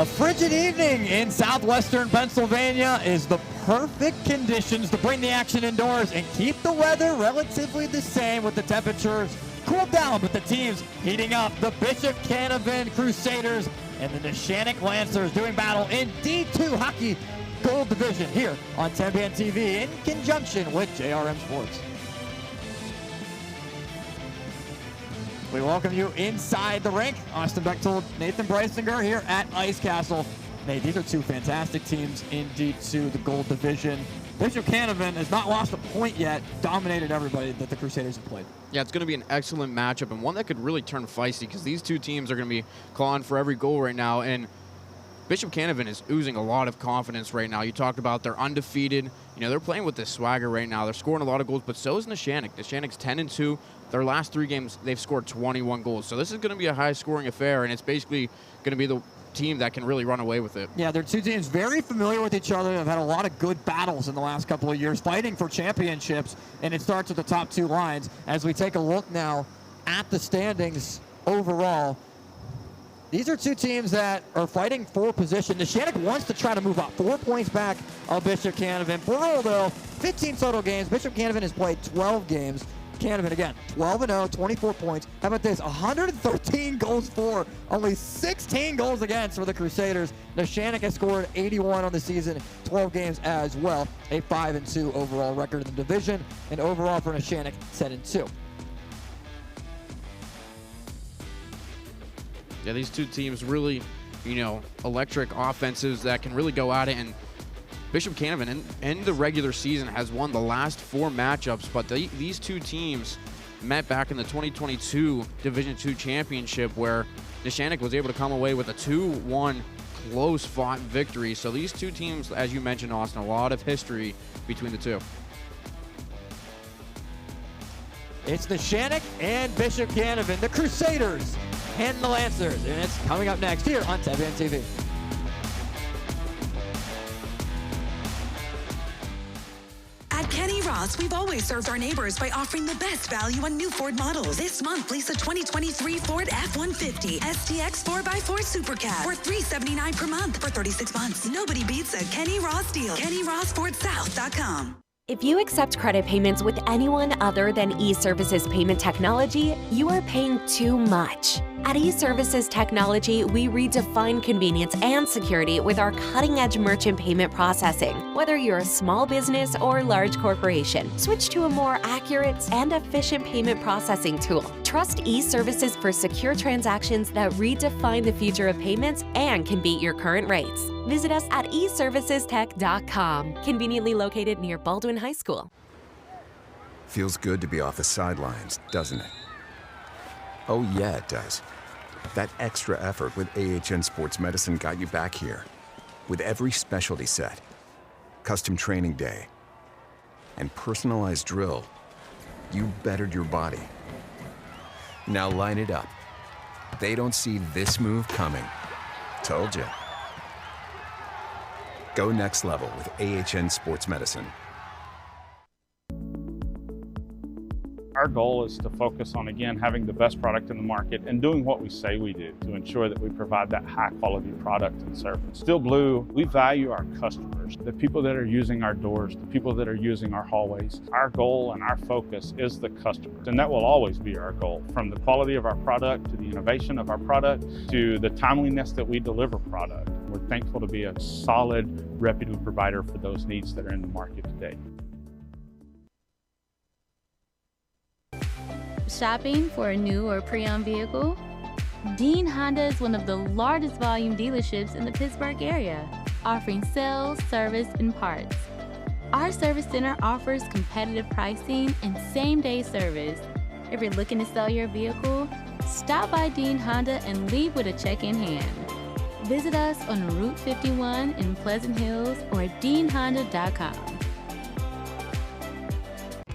A frigid evening in southwestern Pennsylvania is the perfect conditions to bring the action indoors and keep the weather relatively the same, with the temperatures cooled down, but the teams heating up. The Bishop Canevin Crusaders and the Neshannock Lancers doing battle in D2 Hockey Gold Division here on Tenband TV in conjunction with JRM Sports. We welcome you inside the rink. Austin Bechtold, Nathan Breisinger here at Ice Castle. Nate, these are two fantastic teams in D2, the Gold Division. Bishop Canevin has not lost a point yet, dominated everybody that the Crusaders have played. Yeah, it's going to be an excellent matchup and one that could really turn feisty because these two teams are going to be clawing for every goal right now. And Bishop Canevin is oozing a lot of confidence right now. You talked about they're undefeated. You know, they're playing with this swagger right now. They're scoring a lot of goals, but so is Neshannock. Neshannock's 10-2. Their last 3 games, they've scored 21 goals. So this is going to be a high-scoring affair, and it's basically going to be the team that can really run away with it. Yeah, they're two teams very familiar with each other. They've had a lot of good battles in the last couple of years, fighting for championships, and it starts with the top 2 lines. As we take a look now at the standings overall, these are two teams that are fighting for position. Neshannock wants to try to move up, 4 points back of Bishop Canevin. Plural, though, 15 total games. Bishop Canevin has played 12 games. Canevin, again, 12-0, 24 points. How about this? 113 goals for, only 16 goals against for the Crusaders. Neshannock has scored 81 on the season, 12 games as well. A 5-2 overall record in the division, and overall for Neshannock, 10-2. Yeah, these two teams really, you know, electric offensives that can really go at it. And Bishop Canevin in the regular season has won the last 4 matchups, but these two teams met back in the 2022 Division II Championship, where Neshannock was able to come away with a 2-1 close-fought victory. So these two teams, as you mentioned, Austin, a lot of history between the two. It's Neshannock and Bishop Canevin, the Crusaders and the Lancers, and it's coming up next here on Tenband TV. At Kenny Ross, we've always served our neighbors by offering the best value on new Ford models. This month, lease a 2023 Ford F-150 STX 4x4 Super Cab for $379 per month for 36 months. Nobody beats a Kenny Ross deal. KennyRossFordSouth.com. If you accept credit payments with anyone other than eServices Payment Technology, you are paying too much. At eServices Technology, we redefine convenience and security with our cutting-edge merchant payment processing. Whether you're a small business or large corporation, switch to a more accurate and efficient payment processing tool. Trust eServices for secure transactions that redefine the future of payments and can beat your current rates. Visit us at eServicesTech.com, conveniently located near Baldwin High School. Feels good to be off the sidelines, doesn't it? Oh yeah, it does. That extra effort with AHN Sports Medicine got you back here. With every specialty set, custom training day, and personalized drill, you bettered your body. Now line it up. They don't see this move coming. Told you. Go next level with AHN Sports Medicine. Our goal is to focus on, again, having the best product in the market and doing what we say we do to ensure that we provide that high quality product and service. Still Blue, we value our customers, the people that are using our doors, the people that are using our hallways. Our goal and our focus is the customers, and that will always be our goal, from the quality of our product to the innovation of our product to the timeliness that we deliver product. We're thankful to be a solid, reputable provider for those needs that are in the market today. Shopping for a new or pre-owned vehicle? Dean Honda is one of the largest volume dealerships in the Pittsburgh area, offering sales, service, and parts. Our service center offers competitive pricing and same-day service. If you're looking to sell your vehicle, stop by Dean Honda and leave with a check in hand. Visit us on Route 51 in Pleasant Hills or at deanhonda.com.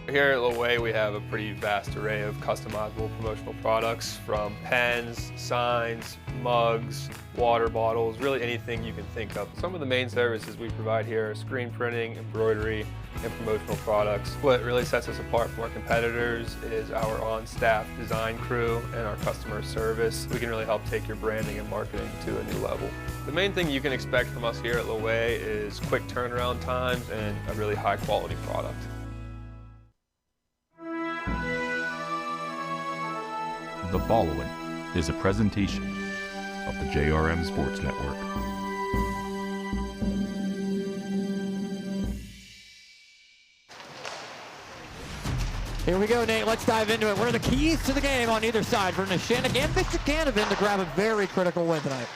Here at Loway, we have a pretty vast array of customizable promotional products, from pens, signs, mugs, water bottles, really anything you can think of. Some of the main services we provide here are screen printing, embroidery, and promotional products. What really sets us apart from our competitors is our on-staff design crew and our customer service. We can really help take your branding and marketing to a new level. The main thing you can expect from us here at Loewe is quick turnaround times and a really high quality product. The following is a presentation of the JRM Sports Network. Here we go, Nate. Let's dive into it. What are the keys to the game on either side for Neshannock and Bishop Canevin to grab a very critical win tonight?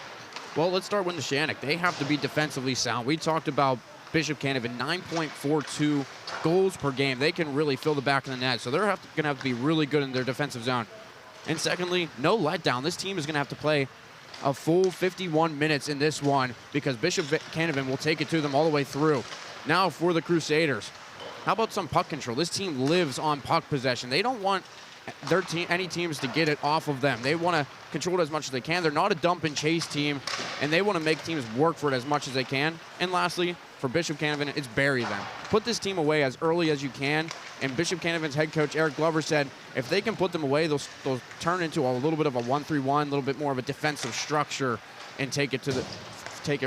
Well, let's start with Neshannock. They have to be defensively sound. We talked about Bishop Canevin, 9.42 goals per game. They can really fill the back of the net, so they're going to have to be really good in their defensive zone. And secondly, no letdown. This team is going to have to play a full 51 minutes in this one because Bishop Canevin will take it to them all the way through. Now for the Crusaders. How about some puck control? This team lives on puck possession. They don't want any teams to get it off of them. They want to control it as much as they can. They're not a dump and chase team, and they want to make teams work for it as much as they can. And lastly, for Bishop Canevin, it's bury them. Put this team away as early as you can. And Bishop Canevin's head coach, Eric Glover, said if they can put them away, they'll turn into a little bit of a 1-3-1, a little bit more of a defensive structure, and take it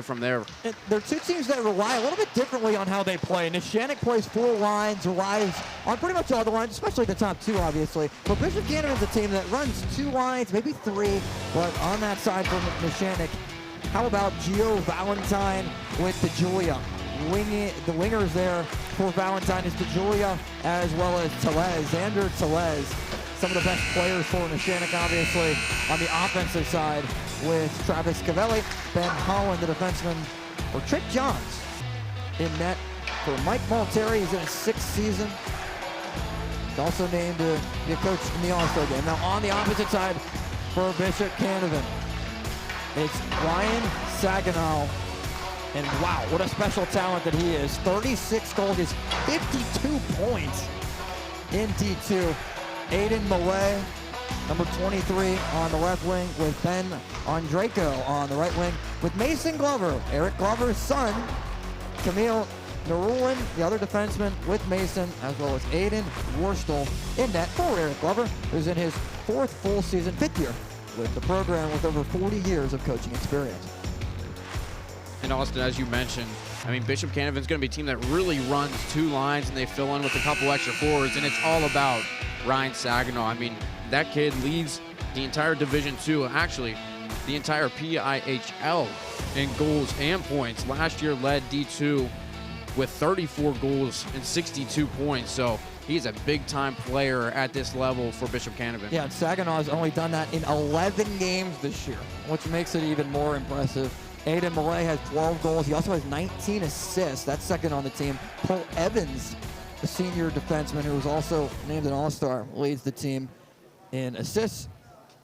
from there. And they're two teams that rely a little bit differently on how they play. Neshannock plays 4 lines, relies on pretty much all the lines, especially the top 2, obviously. But Bishop Canevin is a team that runs 2 lines, maybe 3, but on that side for Neshannock, how about Gio Valentine with DeJulia? The wingers there for Valentine is DeJulia as well as Telez, Xander Telez. Some of the best players for Neshannock, obviously, on the offensive side with Travis Cavelli, Ben Holland, the defenseman, or Trick Johns in net for Mike Malteri. He's in his 6th season. He's also named to be a coach in the All-Star game. Now on the opposite side for Bishop Canevin, it's Ryan Saginaw. And wow, what a special talent that he is. 36 goals, he's 52 points in D2. Aiden Millay, number 23 on the left wing with Ben Andreyko on the right wing with Mason Glover, Eric Glover's son, Camille Narulin, the other defenseman with Mason, as well as Aiden Worstel in net for Eric Glover, who's in his 4th full season, 5th year with the program with over 40 years of coaching experience. And Austin, as you mentioned, I mean, Bishop Canevin's going to be a team that really runs 2 lines, and they fill in with a couple extra forwards, and it's all about Ryan Saginaw. I mean, that kid leads the entire Division II, actually the entire PIHL in goals and points. Last year led D2 with 34 goals and 62 points, so he's a big-time player at this level for Bishop Canevin. Yeah, and Saginaw's only done that in 11 games this year, which makes it even more impressive. Aiden Millay has 12 goals. He also has 19 assists. That's second on the team. Paul Evans, the senior defenseman who was also named an All-Star, leads the team in assists,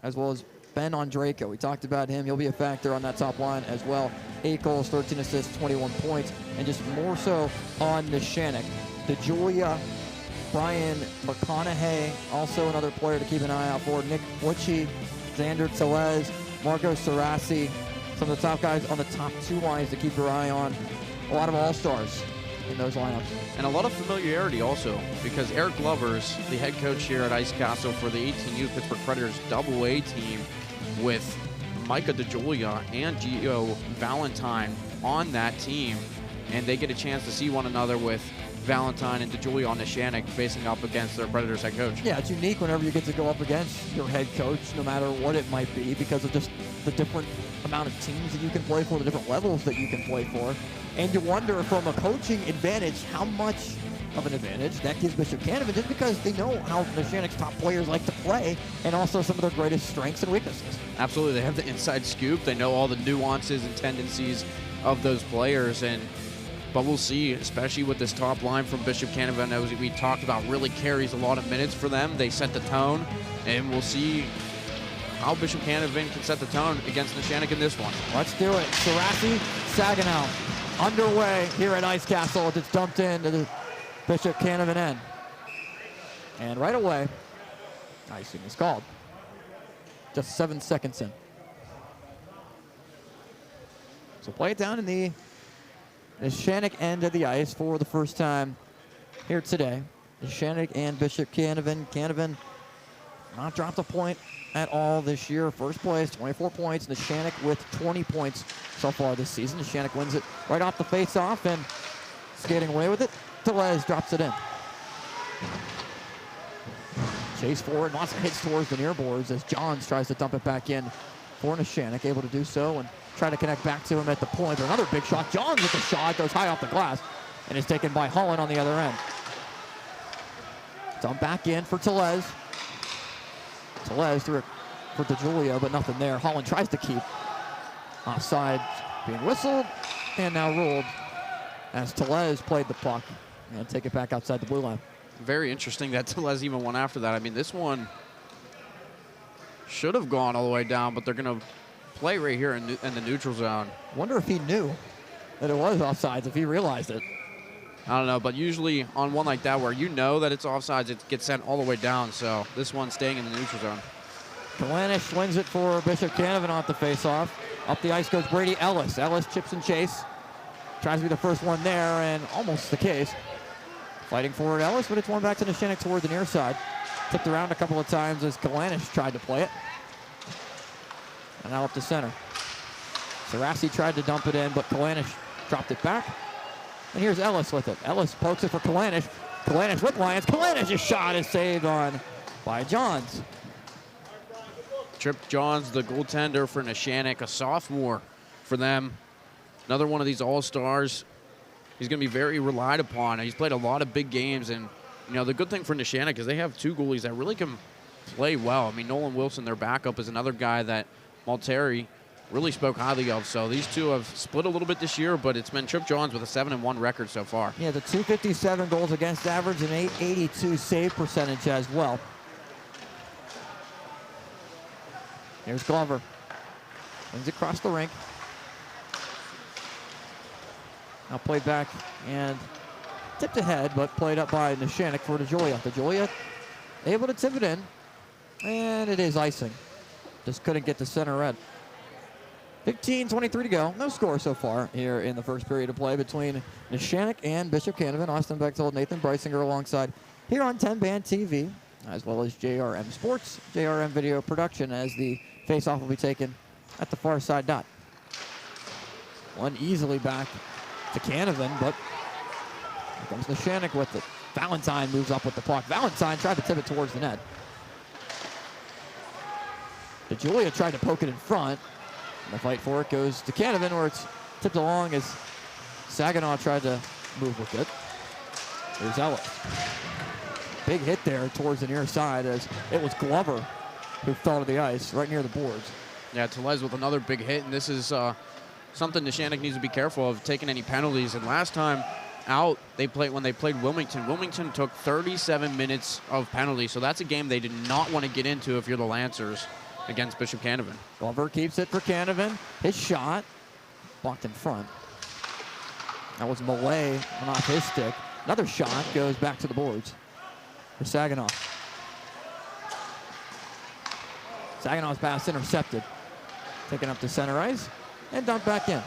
as well as Ben Andreyko. We talked about him. He'll be a factor on that top line as well. 8 goals, 13 assists, 21 points, and just more so on Neshannock. DeJulia, Brian McConaughey, also another player to keep an eye out for. Nick Butchie, Xander Telez, Marco Sarasi. Some of the top guys on the top 2 lines to keep your eye on. A lot of all-stars in those lineups. And a lot of familiarity also, because Eric Glover's the head coach here at Ice Castle for the 18U Pittsburgh Predators AA team with Micah DeJulia and Gio Valentine on that team. And they get a chance to see one another with Valentine and DeJulia on Neshannock facing up against their Predators head coach. Yeah, it's unique whenever you get to go up against your head coach, no matter what it might be, because of just the different amount of teams that you can play for, the different levels that you can play for. And you wonder from a coaching advantage how much of an advantage that gives Bishop Canevin, just because they know how Neshannock's top players like to play and also some of their greatest strengths and weaknesses. Absolutely. They have the inside scoop. They know all the nuances and tendencies of those players. But we'll see, especially with this top line from Bishop Canevin, as we talked about, really carries a lot of minutes for them. They set the tone, and we'll see how Bishop Canevin can set the tone against Neshannock in this one. Let's do it. Sarasi, Saginaw underway here at Ice Castle. It's dumped into the Bishop Canevin end. And right away, icing is called. Just 7 seconds in. So play it down in the Neshannock end of the ice for the first time here today. Neshannock and Bishop Canevin. Canevin not dropped a point at all this year. First place, 24 points. Neshannock with 20 points so far this season. Neshannock wins it right off the face-off and skating away with it. Tellez drops it in. Chase forward, lots of hits towards the near boards as Johns tries to dump it back in for Neshannock, able to do so and try to connect back to him at the point. But another big shot. Johns with the shot, goes high off the glass and is taken by Holland on the other end. Dump back in for Tellez. Tellez threw it for DeJulia, but nothing there. Holland tries to keep. Offside being whistled and now ruled as Tellez played the puck and take it back outside the blue line. Very interesting that Tellez even went after that. I mean, this one should have gone all the way down, but they're going to play right here in the neutral zone. Wonder if he knew that it was offsides, if he realized it. I don't know, but usually on one like that where you know that it's offsides, it gets sent all the way down. So this one's staying in the neutral zone. Kalanish wins it for Bishop Canevin off the faceoff. Up the ice goes Brady Ellis. Ellis chips and chase. Tries to be the first one there, and almost the case. Fighting forward Ellis, but it's one back to Neshannock toward the near side. Tipped around a couple of times as Kalanish tried to play it. And now up to center. Sarasi tried to dump it in, but Kalanish dropped it back. And here's Ellis with it. Ellis pokes it for Kalanish. Kalanish with Lyons. Kalanish's shot is saved on by Johns. Trip Johns, the goaltender for Neshannock, a sophomore for them. Another one of these all-stars. He's going to be very relied upon. He's played a lot of big games, and you know the good thing for Neshannock is they have two goalies that really can play well. I mean, Nolan Wilson, their backup, is another guy that Malteri really spoke highly of. So these two have split a little bit this year, but it's been Trip Johns with a 7-1 record so far. Yeah, the 257 goals against average and 882 save percentage as well. Here's Glover. Wins across the rink. Now played back and tipped ahead, but played up by Neshannock for DeJulia. DeJulia able to tip it in, and it is icing. Just couldn't get to center red. 15:23 to go. No score so far here in the first period of play between Neshannock and Bishop Canevin. Austin Bechtold, Nathan Breisinger alongside here on Tenband TV, as well as JRM Sports, JRM Video Production, as the faceoff will be taken at the far side dot. One easily back to Canevin, but here comes Neshannock with it. Valentine moves up with the puck. Valentine tried to tip it towards the net. DeJulia tried to poke it in front. And the fight for it goes to Canevin, where it's tipped along as Saginaw tried to move with it. Here's Ellis. Big hit there towards the near side as it was Glover who fell to the ice right near the boards. Yeah, Tellez with another big hit, and this is something Neshannock needs to be careful of, taking any penalties. And last time out, when they played Wilmington, Wilmington took 37 minutes of penalties, so that's a game they did not want to get into if you're the Lancers against Bishop Canevin. Glover keeps it for Canevin. His shot blocked in front. That was Malay on off his stick. Another shot goes back to the boards for Saginaw. Saginaw's pass intercepted. Taken up to center ice and dumped back in.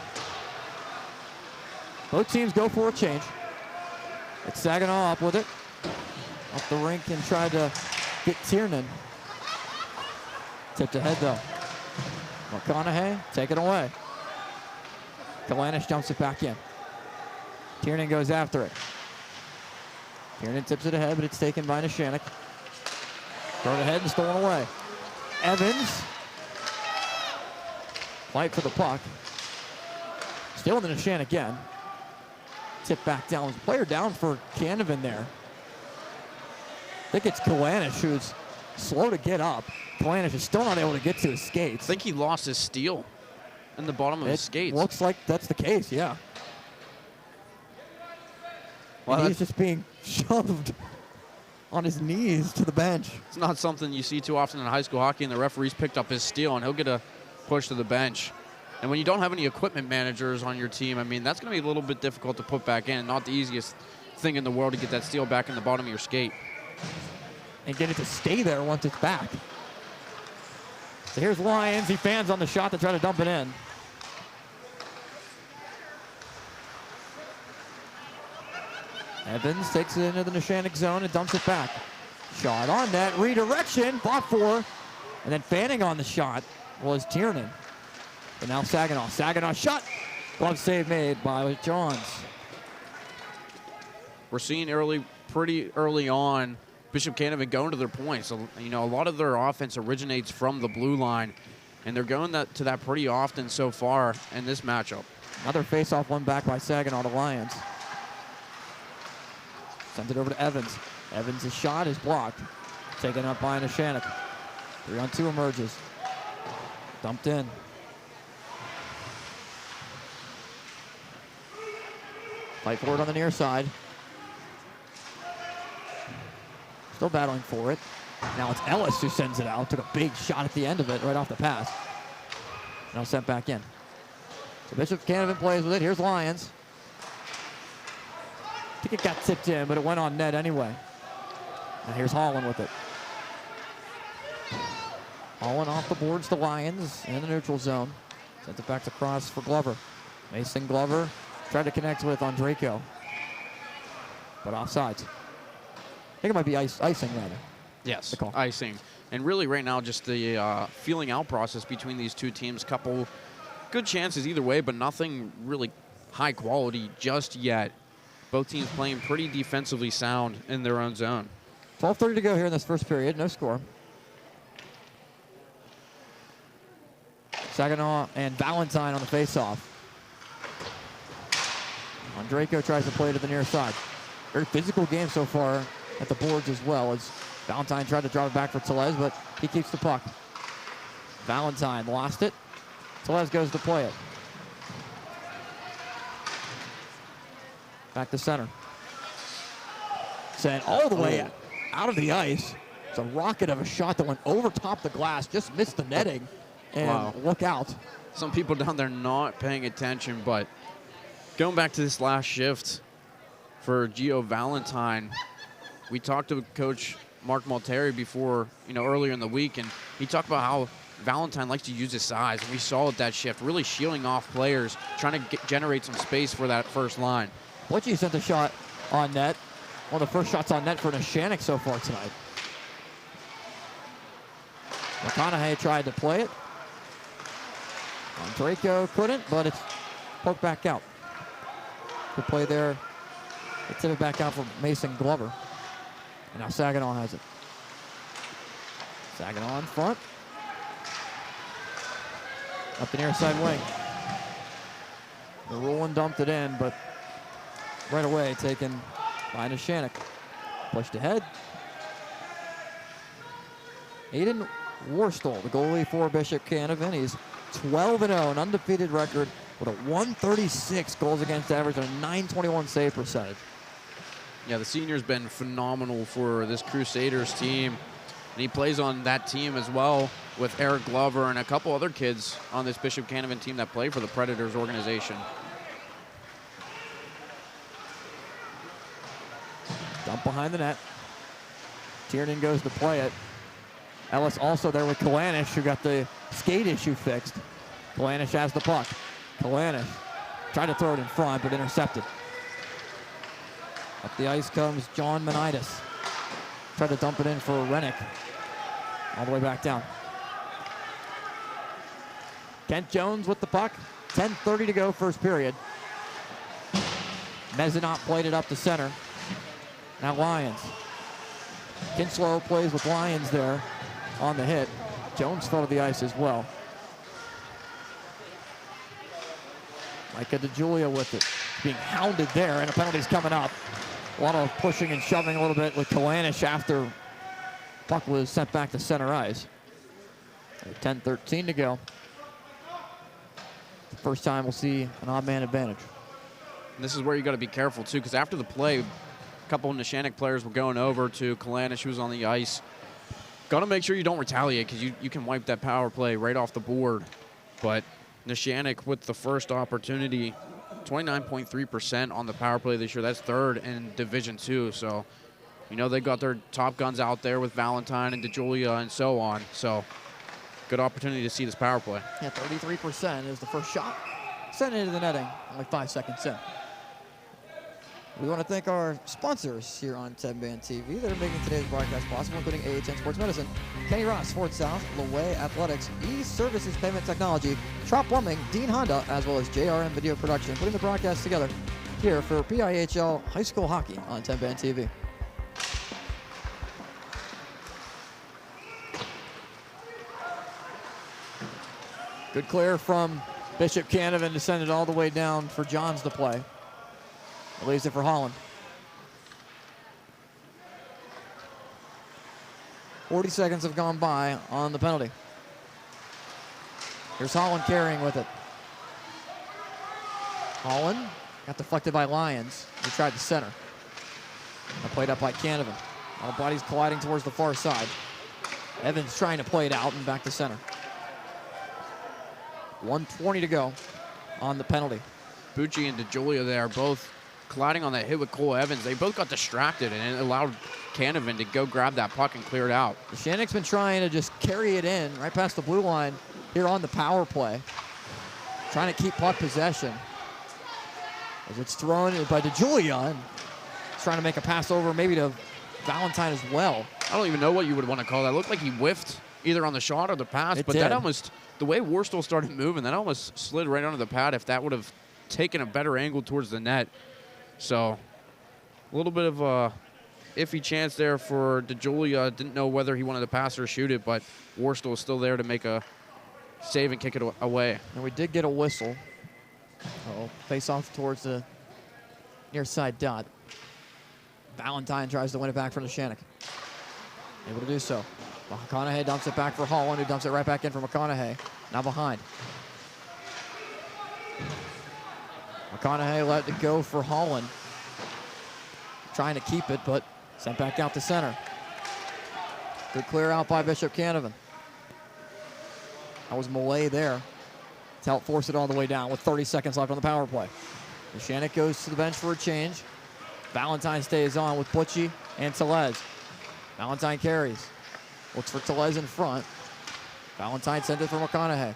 Both teams go for a change. It's Saginaw up with it. Up the rink and tried to get Tiernan. Tipped ahead though. McConaughey, take it away. Kalanish jumps it back in. Tiernan goes after it. Tiernan tips it ahead, but it's taken by Neshannock. Thrown ahead and stolen away. Evans. Fight for the puck. Still in the Neshannock again. Tip back down. Player down for Canevin there. I think it's Kalanish who's slow to get up. Kalanish is still not able to get to his skates. I think he lost his steel in the bottom of his skates. Looks like that's the case, yeah. Well, he's just being shoved on his knees to the bench. It's not something you see too often in high school hockey, and the referees picked up his steel, and he'll get a push to the bench. And when you don't have any equipment managers on your team, I mean, that's going to be a little bit difficult to put back in. Not the easiest thing in the world to get that steel back in the bottom of your skate. And get it to stay there once it's back. So here's Lyons. He fans on the shot to try to dump it in. Evans takes it into the Neshannock zone and dumps it back. Shot on net, redirection, fought for, and then fanning on the shot was Tiernan. But now Saginaw. Saginaw shot. Glove save made by Johns. We're seeing pretty early on, Bishop Canevin going to their points. So, a lot of their offense originates from the blue line, and they're going to that pretty often so far in this matchup. Another face-off one back by Saginaw, the Lions. Sent it over to Evans. Evans' shot is blocked. Taken up by Neshannock. 3-on-2 emerges. Dumped in. Fight for it on the near side. Still battling for it. Now it's Ellis who sends it out. Took a big shot at the end of it, right off the pass. Now sent back in. So Bishop Canevin plays with it. Here's Lions. I think it got tipped in, but it went on net anyway. And here's Holland with it. Holland off the boards to Lions in the neutral zone. Sent it back to cross for Glover. Mason Glover tried to connect with Andrejko, but offsides. I think it might be icing rather. Yes, icing. And really right now just the feeling out process between these two teams. Couple good chances either way, but nothing really high quality just yet. Both teams playing pretty defensively sound in their own zone. 12:30 to go here in this first period. No score. Saginaw and Valentine on the faceoff. Andrejko tries to play to the near side. Very physical game so far at the boards as well, as Valentine tried to drop it back for Tellez, but he keeps the puck. Valentine lost it. Tellez goes to play it. Back to center. Sent all the way out of the ice. It's a rocket of a shot that went over top the glass, just missed the netting, and look out. Some people down there not paying attention, but going back to this last shift for Gio Valentine, we talked to Coach Mark Malteri before, earlier in the week, and he talked about how Valentine likes to use his size. And we saw it that shift, really shielding off players, trying to generate some space for that first line. Butchie sent a shot on net. One of the first shots on net for Neshannock so far tonight. McConaughey tried to play it. Andrejko couldn't, but it's poked back out. Good play there. They tip it back out for Mason Glover. And now Saginaw has it. Saginaw in front. Up the near side wing. The Roland dumped it in, but right away taken by Neshannock. Pushed ahead. Aiden Worstall, the goalie for Bishop Canevin. He's 12-0, an undefeated record with a 136 goals against average and a 921 save percentage. Yeah, the senior's been phenomenal for this Crusaders team. And he plays on that team as well with Eric Glover and a couple other kids on this Bishop Canevin team that play for the Predators organization. Dump behind the net. Tiernan goes to play it. Ellis also there with Kalanish, who got the skate issue fixed. Kalanish has the puck. Kalanish tried to throw it in front, but intercepted. Up the ice comes John Menitis. Tried to dump it in for Rennick. All the way back down. Kent Jones with the puck. 10:30 to go, first period. Mezinot played it up to center. Now Lions. Kinslow plays with Lions there on the hit. Jones fell to the ice as well. Micah DeJulia with it. Being hounded there, and a penalty's coming up. A lot of pushing and shoving a little bit with Kalanish after puck was sent back to center ice. 10:13 to go. The first time we'll see an odd man advantage. And this is where you got to be careful too, because after the play, a couple of Neshannock players were going over to Kalanish, who was on the ice. Got to make sure you don't retaliate, because you can wipe that power play right off the board. But Neshannock with the first opportunity, 29.3% on the power play this year. That's third in Division II. So, they got their top guns out there with Valentine and DeJulia and so on. So, good opportunity to see this power play. Yeah, 33% is the first shot. Sent into the netting, only 5 seconds in. We want to thank our sponsors here on Tenband TV that are making today's broadcast possible, including AHN Sports Medicine, Kenny Ross, Fort South, Laway Athletics, E-Services Payment Technology, Trop Plumbing, Dean Honda, as well as JRM Video Production, putting the broadcast together here for PIHL High School Hockey on Tenband TV. Good clear from Bishop Canevin to send it all the way down for Johns to play. Leaves it for Holland. 40 seconds have gone by on the penalty. Here's Holland carrying with it. Holland got deflected by Lyons. He tried the center. Now played up by Canevin. All bodies colliding towards the far side. Evans trying to play it out and back to center. 1:20 to go on the penalty. Bucci and DeJulia there both colliding on that hit with Cole Evans. They both got distracted, and it allowed Canevin to go grab that puck and clear it out. Neshannock's been trying to just carry it in right past the blue line here on the power play. Trying to keep puck possession. As it's thrown by DeJulia, and he's trying to make a pass over maybe to Valentine as well. I don't even know what you would want to call that. It looked like he whiffed either on the shot or the pass, but that almost, the way Worstel started moving, that almost slid right under the pad if that would have taken a better angle towards the net. So a little bit of a iffy chance there for DeJulia. Didn't know whether he wanted to pass or shoot it, but Worstel was still there to make a save and kick it away. And we did get a whistle. Face off towards the near side dot. Valentine tries to win it back from Neshannock. Able to do so. McConaughey dumps it back for Holland, who dumps it right back in for McConaughey. Now behind. McConaughey let it go for Holland. Trying to keep it, but sent back out to center. Good clear out by Bishop Canevin. That was Millay there to help force it all the way down with 30 seconds left on the power play. Neshannock goes to the bench for a change. Valentine stays on with Butchie and Telez. Valentine carries. Looks for Telez in front. Valentine sent it for McConaughey.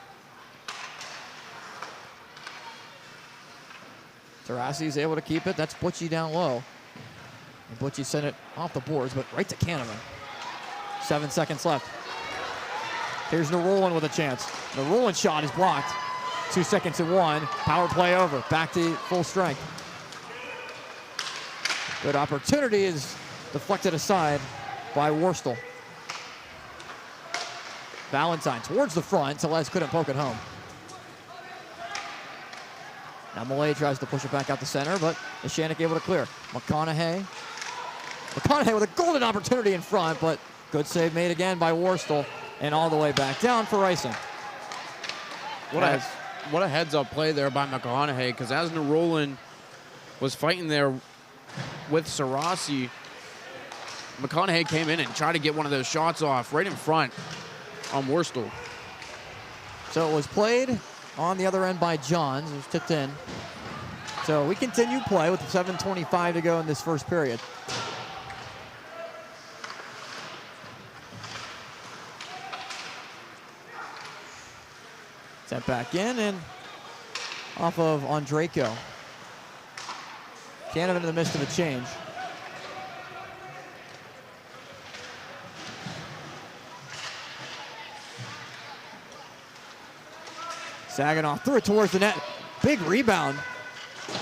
Tarasi's able to keep it. That's Butchie down low. And Butchie sent it off the boards, but right to Canevin. 7 seconds left. Here's Narulin with a chance. Narulin shot is blocked. 2 seconds and one. Power play over. Back to full strength. Good opportunity is deflected aside by Worstel. Valentine towards the front. Telez couldn't poke it home. Now Millay tries to push it back out the center, but Neshannock able to clear. McConaughey with a golden opportunity in front, but good save made again by Worstel, and all the way back down for icing. What a heads-up play there by McConaughey, because as Narulin was fighting there with Sarasi, McConaughey came in and tried to get one of those shots off right in front on Worstel. So it was played on the other end by Johns. It was tipped in. So we continue play with 7:25 to go in this first period. Sent back in and off of Andrejko. Canevin in the midst of a change. Saginaw threw it towards the net. Big rebound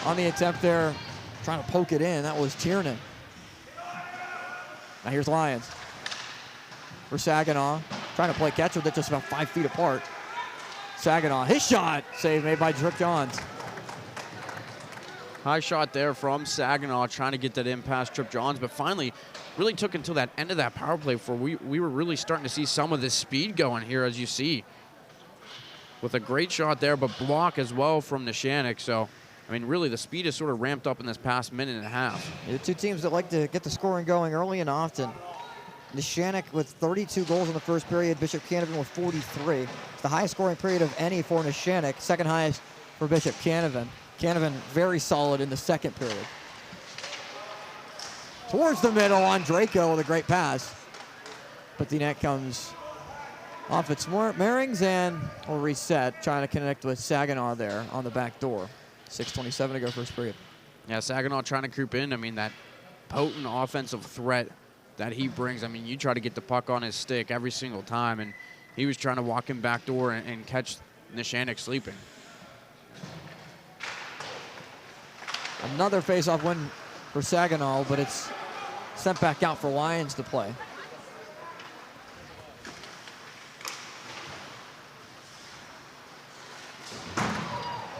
on the attempt there. Trying to poke it in. That was Tiernan. Now here's Lyons. For Saginaw. Trying to play catch with it just about 5 feet apart. Saginaw, his shot. Save made by Trip Johns. High shot there from Saginaw, trying to get that in past Trip Johns, but finally really took until that end of that power play before we were really starting to see some of this speed going here, as you see. With a great shot there, but block as well from Neshannock. So, I mean, really, the speed is sort of ramped up in this past minute and a half. The two teams that like to get the scoring going early and often. Neshannock with 32 goals in the first period. Bishop Canevin with 43. It's the highest scoring period of any for Neshannock. Second highest for Bishop Canevin. Canevin very solid in the second period. Towards the middle, Andrejko with a great pass. But the net comes off its bearings and will reset, trying to connect with Saginaw there on the back door. 6:27 to go first period. Yeah, Saginaw trying to creep in. I mean, that potent offensive threat that he brings. I mean, you try to get the puck on his stick every single time, and he was trying to walk in backdoor and catch Neshannock sleeping. Another face-off win for Saginaw, but it's sent back out for Lions to play.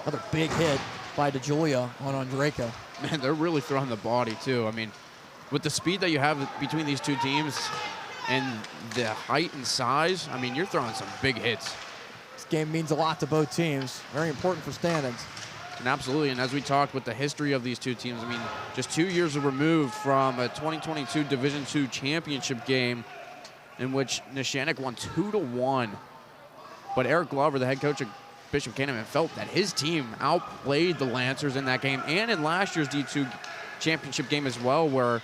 Another big hit by DeJulia on Andrejka. Man, they're really throwing the body, too. I mean, with the speed that you have between these two teams and the height and size, I mean, you're throwing some big hits. This game means a lot to both teams. Very important for standings. And absolutely, and as we talked with the history of these two teams, I mean, just 2 years removed from a 2022 Division II championship game in which Neshannock won 2-1. But Eric Glover, the head coach of Bishop Canevin, felt that his team outplayed the Lancers in that game and in last year's D2 championship game as well, where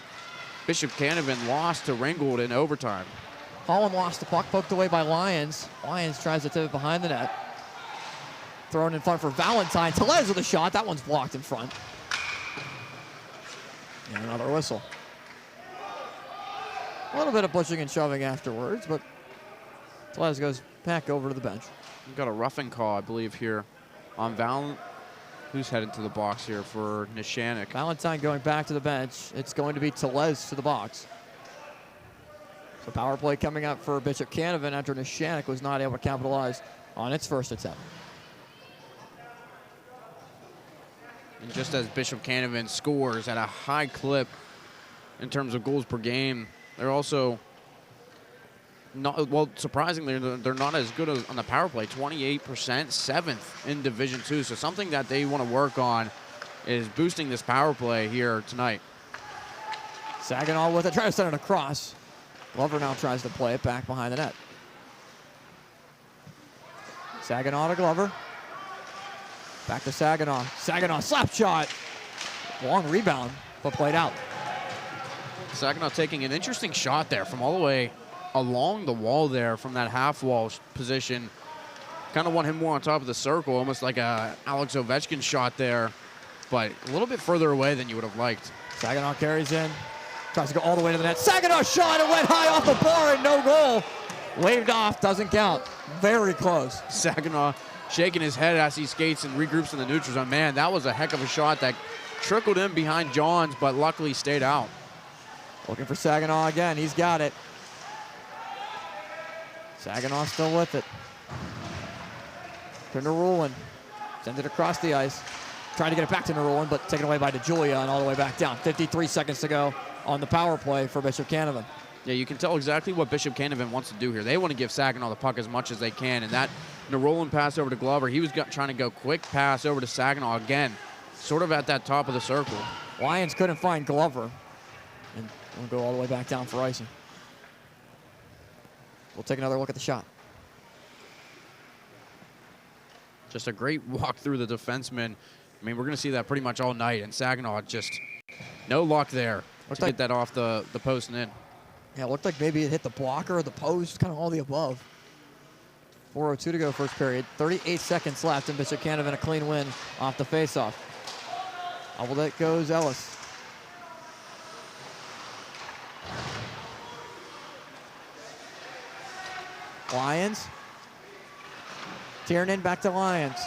Bishop Canevin lost to Ringgold in overtime. Holland lost the puck, poked away by Lyons. Lyons tries to tip it behind the net. Thrown in front for Valentine. Telez with a shot. That one's blocked in front. And another whistle. A little bit of pushing and shoving afterwards, but Telez goes back over to the bench. We've got a roughing call, I believe, here on who's headed to the box here for Neshannock. Valentine going back to the bench. It's going to be Telez to the box. So power play coming up for Bishop Canevin after Neshannock was not able to capitalize on its first attempt. And just as Bishop Canevin scores at a high clip in terms of goals per game, they're also not, well, surprisingly, they're not as good on the power play. 28%, 7th in Division II. So something that they want to work on is boosting this power play here tonight. Saginaw with it, trying to send it across. Glover now tries to play it back behind the net. Saginaw to Glover. Back to Saginaw. Saginaw slap shot. Long rebound, but played out. Saginaw taking an interesting shot there from all the way along the wall there from that half wall position. Kind of want him more on top of the circle, almost like a Alex Ovechkin shot there, but a little bit further away than you would have liked. Saginaw carries in, tries to go all the way to the net. Saginaw shot, it went high off the bar and no goal. Waved off, doesn't count. Very close. Saginaw shaking his head as he skates and regroups in the neutral zone. Man, that was a heck of a shot that trickled in behind Johns, but luckily stayed out. Looking for Saginaw again, he's got it. Saginaw still with it. To Nerulin. Sends it across the ice. Trying to get it back to Nerulin, but taken away by DeJulia and all the way back down. 53 seconds to go on the power play for Bishop Canevin. Yeah, you can tell exactly what Bishop Canevin wants to do here. They want to give Saginaw the puck as much as they can, and that Nerulin pass over to Glover, he was trying to go quick pass over to Saginaw again, sort of at that top of the circle. Lions couldn't find Glover, and we'll go all the way back down for icing. We'll take another look at the shot. Just a great walk through the defenseman. I mean, we're going to see that pretty much all night, and Saginaw just no luck there to get that off the post and in. Yeah, it looked like maybe it hit the blocker or the post, kind of all the above. 4:02 to go first period. 38 seconds left, and Bishop Canevin a clean win off the faceoff. Well, that goes Ellis. Lions. Tiernan back to Lions.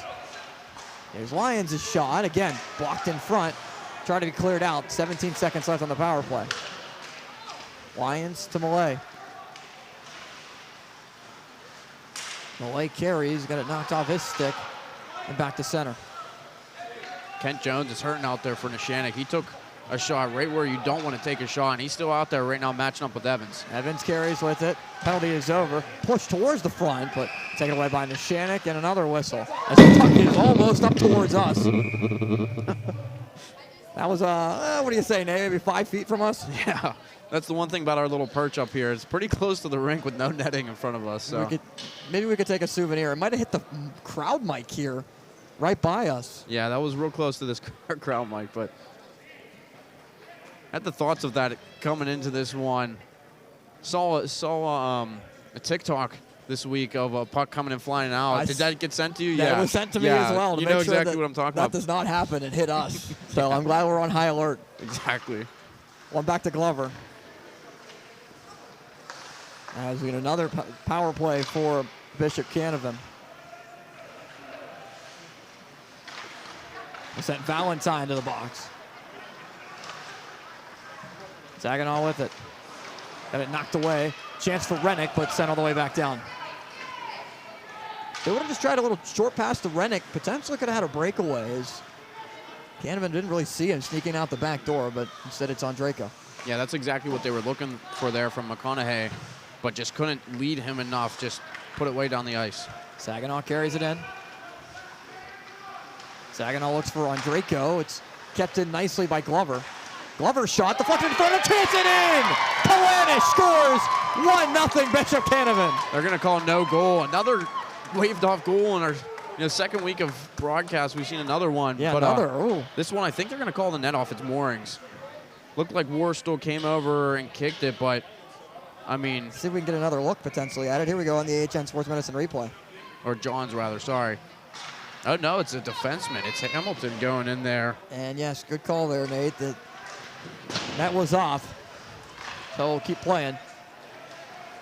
There's Lions' shot. Again, blocked in front. Trying to be cleared out. 17 seconds left on the power play. Lions to Millay. Millay carries, got it knocked off his stick, and back to center. Kent Jones is hurting out there for Neshannock. He took a shot right where you don't want to take a shot, and he's still out there right now matching up with Evans. Evans carries with it. Penalty is over. Pushed towards the front, but taken away by Neshannock, and another whistle. As the puck is almost up towards us. That was, what do you say, Nate? Maybe 5 feet from us? Yeah, that's the one thing about our little perch up here. It's pretty close to the rink with no netting in front of us. So maybe we could take a souvenir. It might have hit the crowd mic here right by us. Yeah, that was real close to this crowd mic, but had the thoughts of that coming into this one. Saw a TikTok this week of a puck coming and flying out. Did that get sent to you? Yeah, it was sent to me as well. You know exactly what I'm talking about. That does not happen and hit us. So I'm glad we're on high alert. Exactly. One back to Glover. As we get another power play for Bishop Canevin. We sent Valentine to the box. Saginaw with it. Got it knocked away. Chance for Rennick, but sent all the way back down. They would have just tried a little short pass to Rennick. Potentially could have had a breakaway. As Canevin didn't really see him sneaking out the back door, but instead it's on Draco. Yeah, that's exactly what they were looking for there from McConaughey, but just couldn't lead him enough. Just put it way down the ice. Saginaw carries it in. Saginaw looks for Draco. It's kept in nicely by Glover. Glover shot, deflected in front of, tips it in! Kalanish scores 1-0 Bishop Canevin. They're going to call no goal. Another waved off goal in our second week of broadcast. We've seen another one. Yeah, but, another. This one, I think they're going to call the net off its moorings. Looked like Warstall came over and kicked it, but, I mean. See if we can get another look potentially at it. Here we go on the AHN Sports Medicine replay. Or Johns, rather, sorry. Oh, no, it's a defenseman. It's Hamilton going in there. And yes, good call there, Nate. That was off. So we'll keep playing.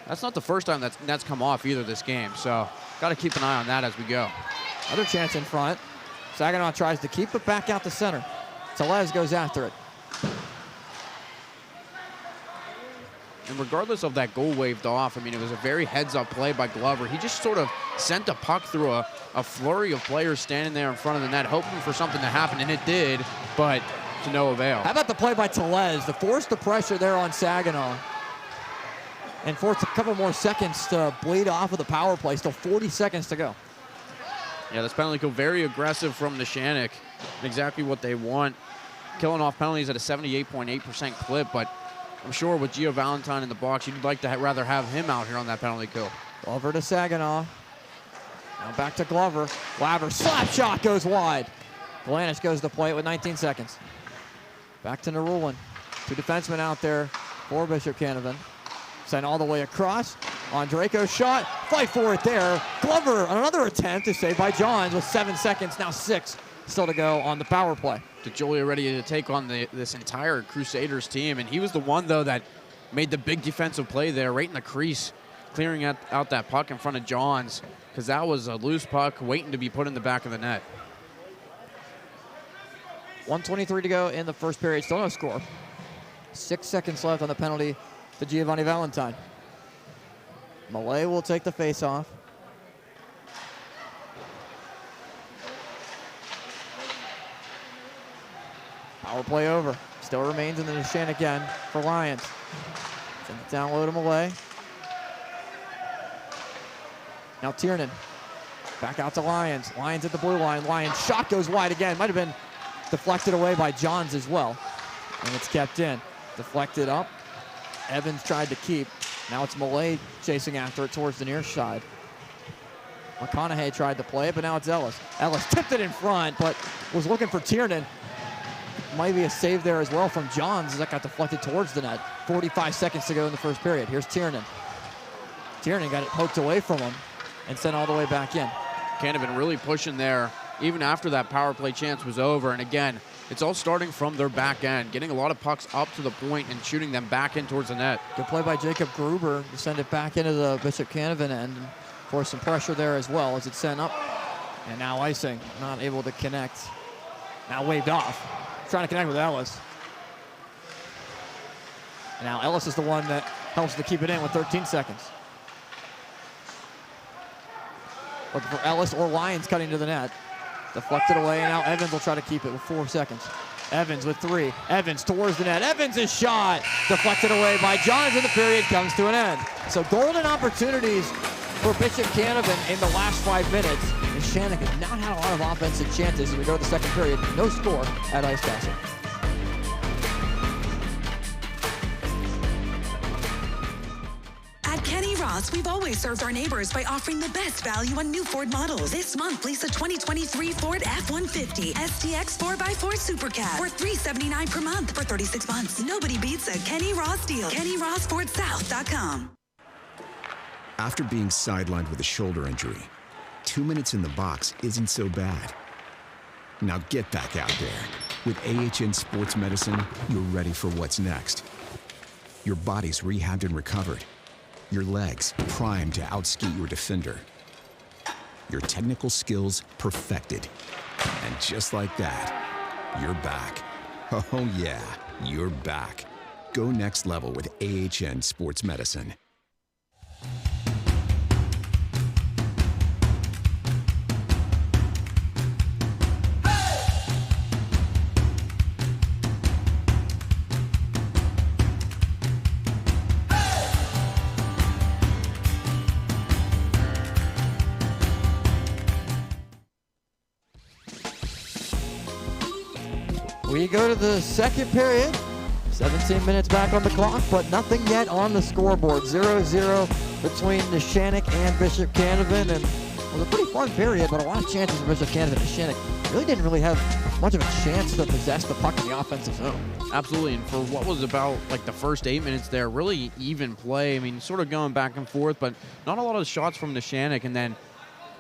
That's not the first time that's come off either this game, so got to keep an eye on that as we go. Another chance in front. Saginaw tries to keep it back out to center. Telez goes after it. And regardless of that goal waved off, I mean, it was a very heads-up play by Glover. He just sort of sent a puck through a flurry of players standing there in front of the net, hoping for something to happen, and it did, but to no avail. How about the play by Telez to force the pressure there on Saginaw and force a couple more seconds to bleed off of the power play. Still 40 seconds to go. Yeah, this penalty kill very aggressive from Neshannock. Exactly what they want. Killing off penalties at a 78.8% clip, but I'm sure with Gio Valentine in the box, you'd like to rather have him out here on that penalty kill. Glover to Saginaw. Now back to Glover. Glaver, slap shot goes wide. Kalanish goes to play it with 19 seconds. Back to Narulin. Two defensemen out there for Bishop Canevin. Sent all the way across. Draco's shot. Fight for it there. Glover, another attempt to save by Johns with 7 seconds, now 6 still to go on the power play. DeJolia ready to take on this entire Crusaders team, and he was the one, though, that made the big defensive play there right in the crease, clearing out that puck in front of Johns, because that was a loose puck waiting to be put in the back of the net. 1:23 to go in the first period. Still no score. 6 seconds left on the penalty to Giovanni Valentine. Malay will take the face-off. Power play over. Still remains in the Neshannock end for Lions. Send it down low to Malay. Now Tiernan. Back out to Lions. Lions at the blue line. Lions shot goes wide again. Might have been deflected away by Johns as well. And it's kept in. Deflected up. Evans tried to keep. Now it's Malay chasing after it towards the near side. McConaughey tried to play it, but now it's Ellis. Ellis tipped it in front, but was looking for Tiernan. Might be a save there as well from Johns as that got deflected towards the net. 45 seconds to go in the first period. Here's Tiernan. Tiernan got it poked away from him and sent all the way back in. Canevin really pushing there even after that power play chance was over. And again, it's all starting from their back end, getting a lot of pucks up to the point and shooting them back in towards the net. Good play by Jacob Gruber to send it back into the Bishop Canevin end and force some pressure there as well as it's sent up. And now icing, not able to connect. Now waved off. Trying to connect with Ellis. And now Ellis is the one that helps to keep it in with 13 seconds. Looking for Ellis or Lyons cutting to the net. Deflected away, and now Evans will try to keep it with 4 seconds. Evans with 3. Evans towards the net. Evans' shot deflected away by Johns, and the period comes to an end. So golden opportunities for Bishop Canevin in the last 5 minutes. And Shannon has not had a lot of offensive chances as we go to the second period. No score at Ice Castle. At Kenny Ross, we've always served our neighbors by offering the best value on new Ford models. This month, lease a 2023 Ford F-150 STX 4x4 Super Cab for $379 per month for 36 months. Nobody beats a Kenny Ross deal. KennyRossFordSouth.com. After being sidelined with a shoulder injury, 2 minutes in the box isn't so bad. Now get back out there. With AHN Sports Medicine, you're ready for what's next. Your body's rehabbed and recovered. Your legs primed to outskate your defender. Your technical skills perfected. And just like that, you're back. Oh yeah, you're back. Go next level with AHN Sports Medicine. We go to the second period. 17 minutes back on the clock, but nothing yet on the scoreboard. 0-0 between Neshannock and Bishop Canevin, and it was a pretty fun period, but a lot of chances for Bishop Canevin. Neshannock really didn't have much of a chance to possess the puck in the offensive zone. Absolutely, and for what was about like the first 8 minutes there, really even play. I mean, sort of going back and forth, but not a lot of shots from Neshannock, and then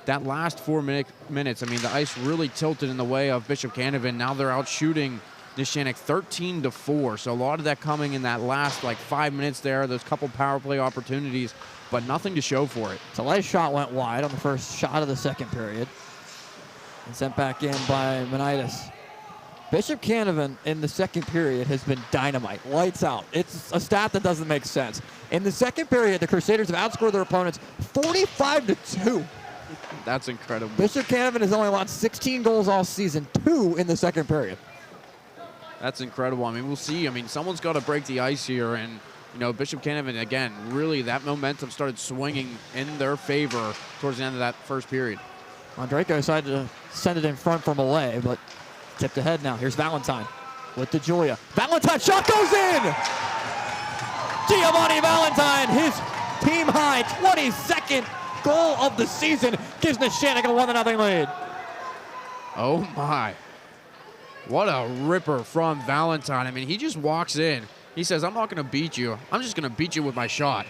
that last 4 minutes, I mean, the ice really tilted in the way of Bishop Canevin. Now they're out shooting Neshannock 13-4. So a lot of that coming in that last 5 minutes there, those couple power play opportunities, but nothing to show for it. Talay's shot went wide on the first shot of the second period and sent back in by Menitis. Bishop Canevin in the second period has been dynamite, lights out. It's a stat that doesn't make sense. In the second period, the Crusaders have outscored their opponents 45-2. That's incredible. Bishop Canevin has only allowed 16 goals all season, 2 in the second period. That's incredible. I mean, we'll see. I mean, someone's got to break the ice here. And, Bishop Canevin, again, really that momentum started swinging in their favor towards the end of that first period. Andrejko decided to send it in front for Malay, but tipped ahead now. Here's Valentine with DeJulia. Valentine, shot goes in! Giovanni Valentine, his team high 22nd goal of the season, gives Neshannock a 1-0 lead. Oh, my. What a ripper from Valentine. I mean, he just walks in. He says, I'm not going to beat you. I'm just going to beat you with my shot.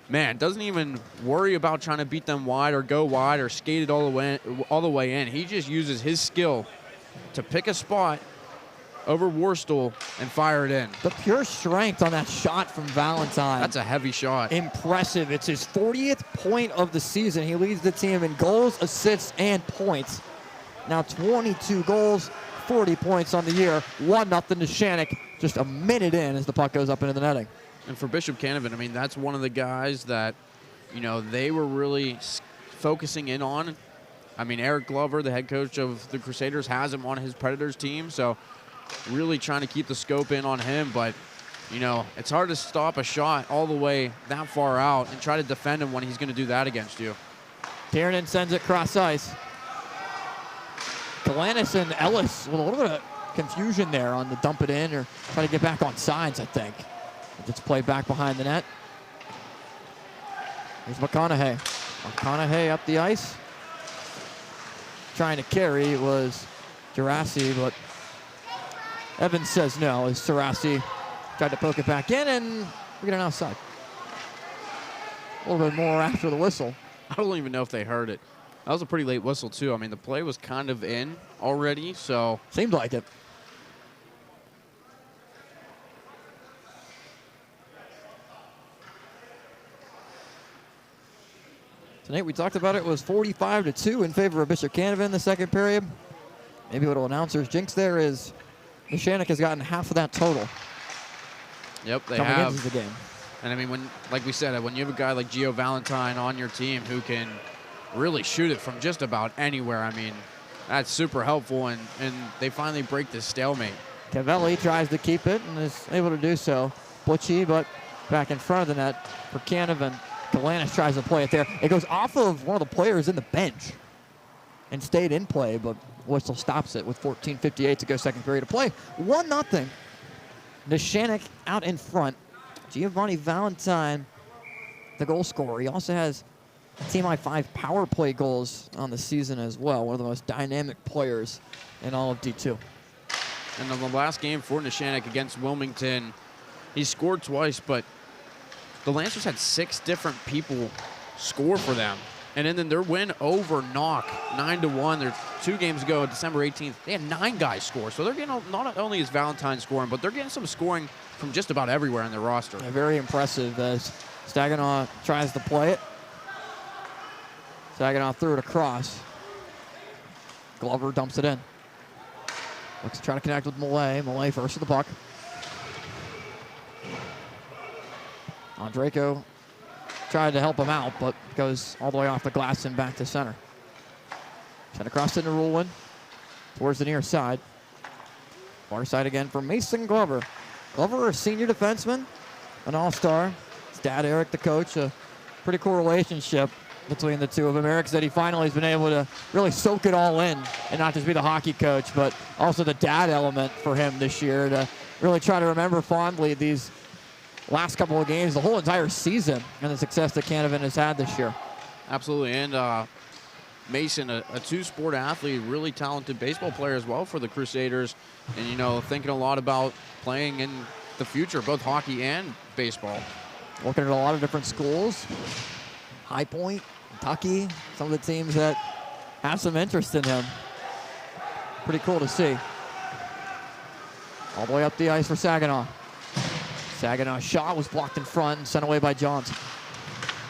Man, doesn't even worry about trying to beat them wide or go wide or skate it all the way in. He just uses his skill to pick a spot over Warstall and fire it in. The pure strength on that shot from Valentine. That's a heavy shot. Impressive. It's his 40th point of the season. He leads the team in goals, assists, and points. Now 22 goals, 40 points on the year. 1-0 Neshannock just a minute in as the puck goes up into the netting. And for Bishop Canevin, I mean, that's one of the guys that, they were really focusing in on. I mean, Eric Glover, the head coach of the Crusaders, has him on his Predators team, so really trying to keep the scope in on him. But, it's hard to stop a shot all the way that far out and try to defend him when he's going to do that against you. Tiernan sends it cross ice. Galanis and Ellis with a little bit of confusion there on the dump it in or try to get back on sides, I think. It's played back behind the net. Here's McConaughey. McConaughey up the ice. Trying to carry was Gerasi, but Evans says no as Gerasi tried to poke it back in, and we get an outside. A little bit more after the whistle. I don't even know if they heard it. That was a pretty late whistle, too. I mean, the play was kind of in already, so. Seemed like it. Tonight we talked about it was 45-2 in favor of Bishop Canevin in the second period. Maybe a little announcer's jinx there is Neshannock has gotten half of that total. Yep, they coming have. into the game. And I mean, like we said, when you have a guy like Gio Valentine on your team who can really shoot it from just about anywhere, I mean, that's super helpful, and they finally break this stalemate. Cavelli tries to keep it and is able to do so. Butchie, but back in front of the net for Canevin. Galanis tries to play it there. It goes off of one of the players in the bench and stayed in play, but Whistle stops it with 14:58 to go second period of play. 1-0. Neshannock out in front. Giovanni Valentine, the goal scorer. He also has team high 5 power play goals on the season as well. One of the most dynamic players in all of D2. And in the last game for Neshannock against Wilmington, he scored twice, but the Lancers had 6 different people score for them. And then their win over Knock, 9-1. There's 2 games ago, December 18th. They had 9 guys score. So they're getting, not only is Valentine scoring, but they're getting some scoring from just about everywhere on their roster. Yeah, very impressive as Saginaw tries to play it. Saginaw threw it across. Glover dumps it in. Looks to try to connect with Millay. Millay first to the puck. Andrejko tried to help him out, but goes all the way off the glass and back to center. Sent across into Rulwin towards the near side. Far side again for Mason Glover. Glover, a senior defenseman, an all-star. His dad, Eric, the coach. A pretty cool relationship between the two of them. Eric said he finally has been able to really soak it all in and not just be the hockey coach, but also the dad element for him this year to really try to remember fondly these last couple of games, the whole entire season, and the success that Canevin has had this year. Absolutely, and Mason, a two-sport athlete, really talented baseball player as well for the Crusaders, and, you know, thinking a lot about playing in the future, both hockey and baseball. Looking at a lot of different schools, High Point, Kentucky, some of the teams that have some interest in him. Pretty cool to see. All the way up the ice for Saginaw. Saginaw's shot was blocked in front and sent away by Johns.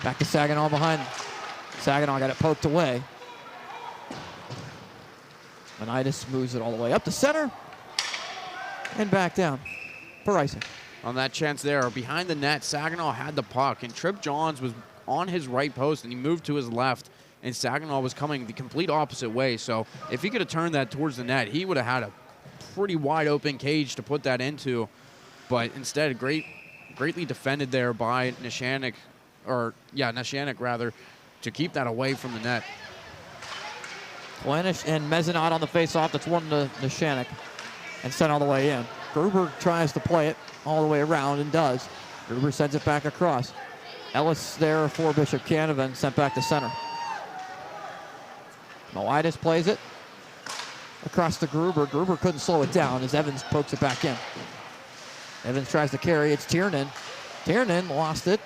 Back to Saginaw behind. Saginaw got it poked away. Menitis moves it all the way up the center and back down for icing. On that chance there, behind the net, Saginaw had the puck, and Trip Johns was on his right post, and he moved to his left, and Saginaw was coming the complete opposite way. So if he could have turned that towards the net, he would have had a pretty wide open cage to put that into. But instead, greatly defended there by Neshannock, to keep that away from the net. Kalanish and Mezzanot on the face-off. That's one to Neshannock and sent all the way in. Gruber tries to play it all the way around and does. Gruber sends it back across. Ellis there for Bishop Canevin, sent back to center. Moitis plays it across to Gruber. Gruber couldn't slow it down as Evans pokes it back in. Evans tries to carry. It's Tiernan. Tiernan lost it.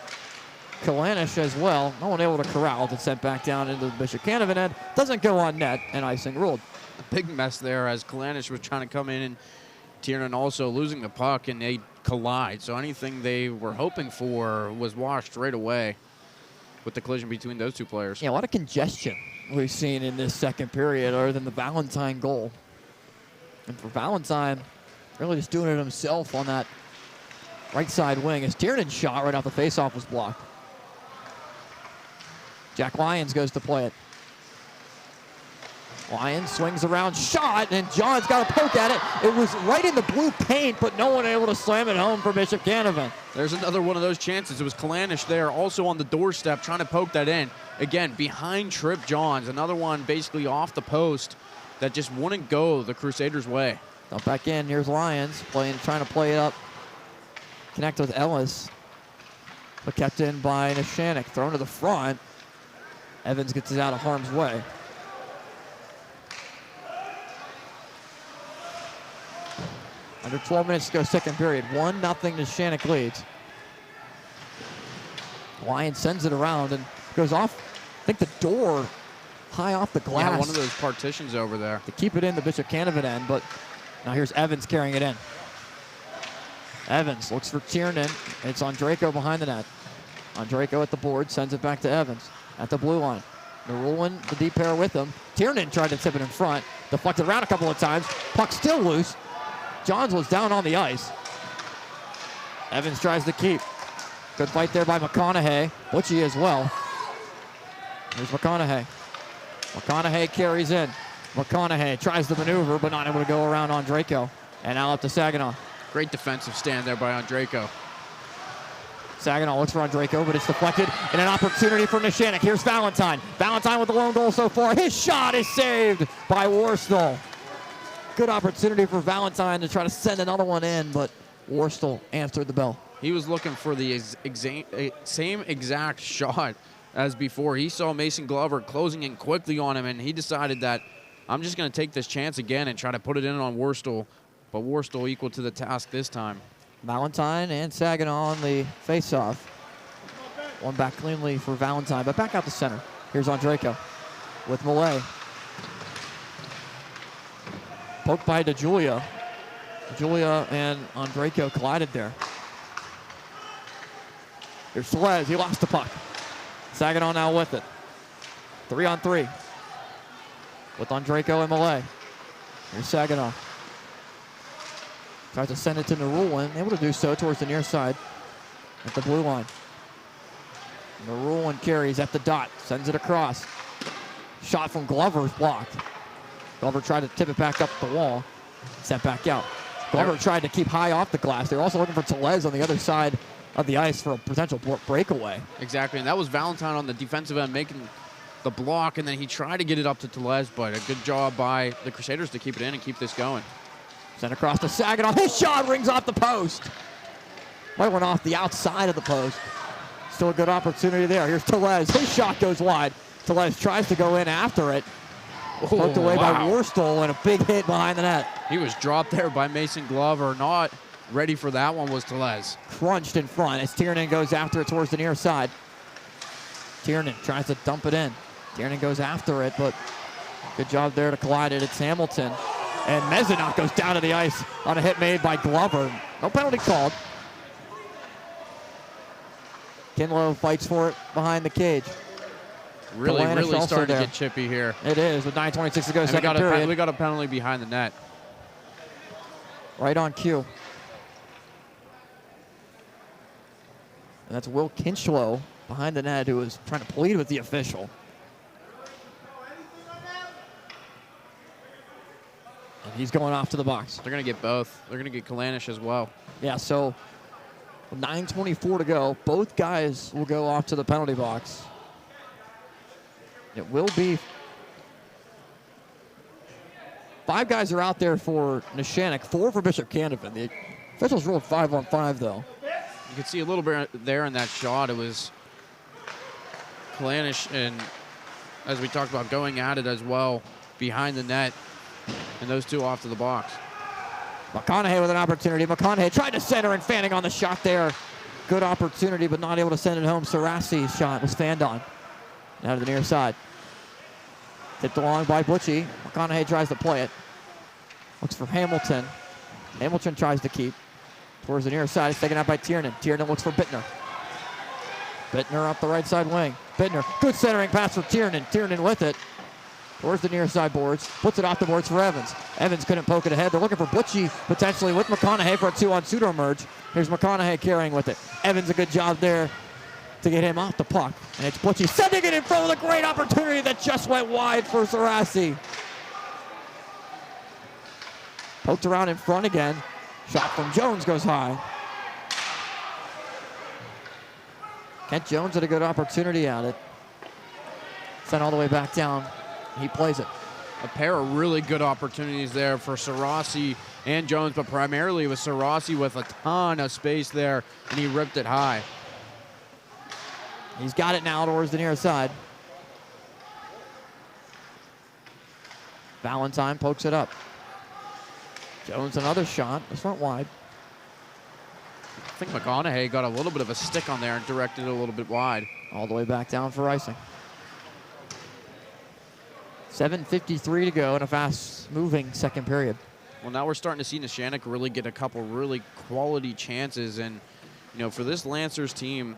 Kalanish as well. No one able to corral it. Sent back down into the Bishop Canevin end. Doesn't go on net, and icing ruled. A big mess there as Kalanish was trying to come in, and Tiernan also losing the puck, and they collide. So anything they were hoping for was washed right away with the collision between those two players. Yeah, a lot of congestion we've seen in this second period other than the Valentine goal. And for Valentine, really just doing it himself on that right side wing as Tiernan's shot right off the faceoff was blocked. Jack Lyons goes to play it. Lyons swings around, shot, and John's got a poke at it. It was right in the blue paint, but no one able to slam it home for Bishop Canevin. There's another one of those chances. It was Kalanish there, also on the doorstep, trying to poke that in. Again, behind Trip Johns, another one basically off the post that just wouldn't go the Crusaders' way. Dump back in, here's Lyons trying to play it up. Connect with Ellis, but kept in by Neshannock. Thrown to the front. Evans gets it out of harm's way. Under 12 minutes to go, second period. 1-0 Neshannock leads. Lyons sends it around and goes off, I think, the door high off the glass. Yeah, one of those partitions over there. To keep it in the Bishop Canevin end, but now here's Evans carrying it in. Evans looks for Tiernan. It's Andrejko behind the net. Andrejko at the board, sends it back to Evans at the blue line. Narulin, the deep pair with him. Tiernan tried to tip it in front. Deflected around a couple of times. Puck still loose. Johns was down on the ice. Evans tries to keep. Good fight there by McConaughey. Butchie as well. Here's McConaughey. McConaughey carries in. McConaughey tries to maneuver, but not able to go around Andrejko. And now up to Saginaw. Great defensive stand there by Andrejko. Saginaw looks for Andrejko, but it's deflected, and an opportunity for Neshannock. Here's Valentine. Valentine with the lone goal so far. His shot is saved by Worstall. Good opportunity for Valentine to try to send another one in, but Worstall answered the bell. He was looking for the same exact shot as before. He saw Mason Glover closing in quickly on him, and he decided that I'm just going to take this chance again and try to put it in on Worstall, but Worstall equal to the task this time. Valentine and Saginaw on the face-off. One back cleanly for Valentine, but back out the center. Here's Andrejko with Millay. Poked by DeJulia. DeJulia and Andrejko collided there. Here's Tellez. He lost the puck. Saginaw now with it. 3-on-3 with Andrejko and Millay. Here's Saginaw. Tries to send it to Narulin. Able to do so towards the near side at the blue line. Narulin carries at the dot. Sends it across. Shot from Glover is blocked. Glover tried to tip it back up the wall. Sent back out. Glover tried to keep high off the glass. They're also looking for Tellez on the other side of the ice for a potential breakaway. Exactly, and that was Valentine on the defensive end making the block, and then he tried to get it up to Tellez, but a good job by the Crusaders to keep it in and keep this going. Sent across to Saginaw. His shot rings off the post. Might went off the outside of the post. Still a good opportunity there. Here's Tellez. His shot goes wide. Tellez tries to go in after it. Poked away by Worstel, and a big hit behind the net. He was dropped there by Mason Glover. Not ready for that one was Tellez. Crunched in front as Tiernan goes after it towards the near side. Tiernan tries to dump it in. Tiernan goes after it, but good job there to collide it. It's Hamilton. And Neshannock goes down to the ice on a hit made by Glover. No penalty called. Kinlow fights for it behind the cage. Really starting to get chippy here. It is with 9:26 to go, second period. We got a penalty behind the net. Right on cue. And that's Will Kinchlow behind the net, who was trying to plead with the official. And he's going off to the box. They're going to get both. They're going to get Kalanish as well. Yeah, so 9:24 to go. Both guys will go off to the penalty box. It will be 5 guys are out there for Neshannock, 4 for Bishop Canevin. The officials ruled 5-on-5 though. You can see a little bit there in that shot. It was Kalanish and, as we talked about, going at it as well behind the net, and those two off to the box. McConaughey with an opportunity. McConaughey tried to center and fanning on the shot there. Good opportunity, but not able to send it home. Sarasi's shot was fanned on. Out to the near side. Tipped along by Butchie. McConaughey tries to play it. Looks for Hamilton. Hamilton tries to keep. Towards the near side. It's taken out by Tiernan. Tiernan looks for Bittner. Bittner up the right side wing. Bittner. Good centering pass for Tiernan. Tiernan with it. Towards the near side boards. Puts it off the boards for Evans. Evans couldn't poke it ahead. They're looking for Butchie potentially with McConaughey for a 2-on-2 to emerge. Here's McConaughey carrying with it. Evans a good job there to get him off the puck. And it's Butchie sending it in front with a great opportunity that just went wide for Sarasi. Poked around in front again. Shot from Jones goes high. Kent Jones had a good opportunity at it. Sent all the way back down. He plays it. A pair of really good opportunities there for Sarasi and Jones, but primarily with Sarasi with a ton of space there, and he ripped it high. He's got it now towards the near side. Valentine pokes it up. Jones another shot. This went wide. I think McConaughey got a little bit of a stick on there and directed it a little bit wide. All the way back down for icing. 7:53 to go in a fast-moving second period. Well, now we're starting to see Neshannock really get a couple really quality chances. And, for this Lancers team,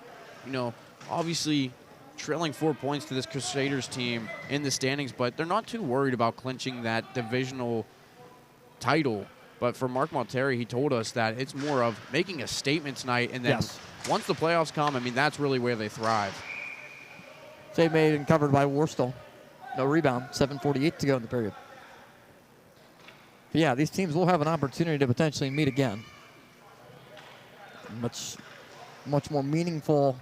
obviously trailing 4 points to this Crusaders team in the standings, but they're not too worried about clinching that divisional title. But for Mark Malteri, he told us that it's more of making a statement tonight, and then once the playoffs come, that's really where they thrive. Save made and covered by Worstel. No rebound, 7:48 to go in the period. But yeah, these teams will have an opportunity to potentially meet again. Much more meaningful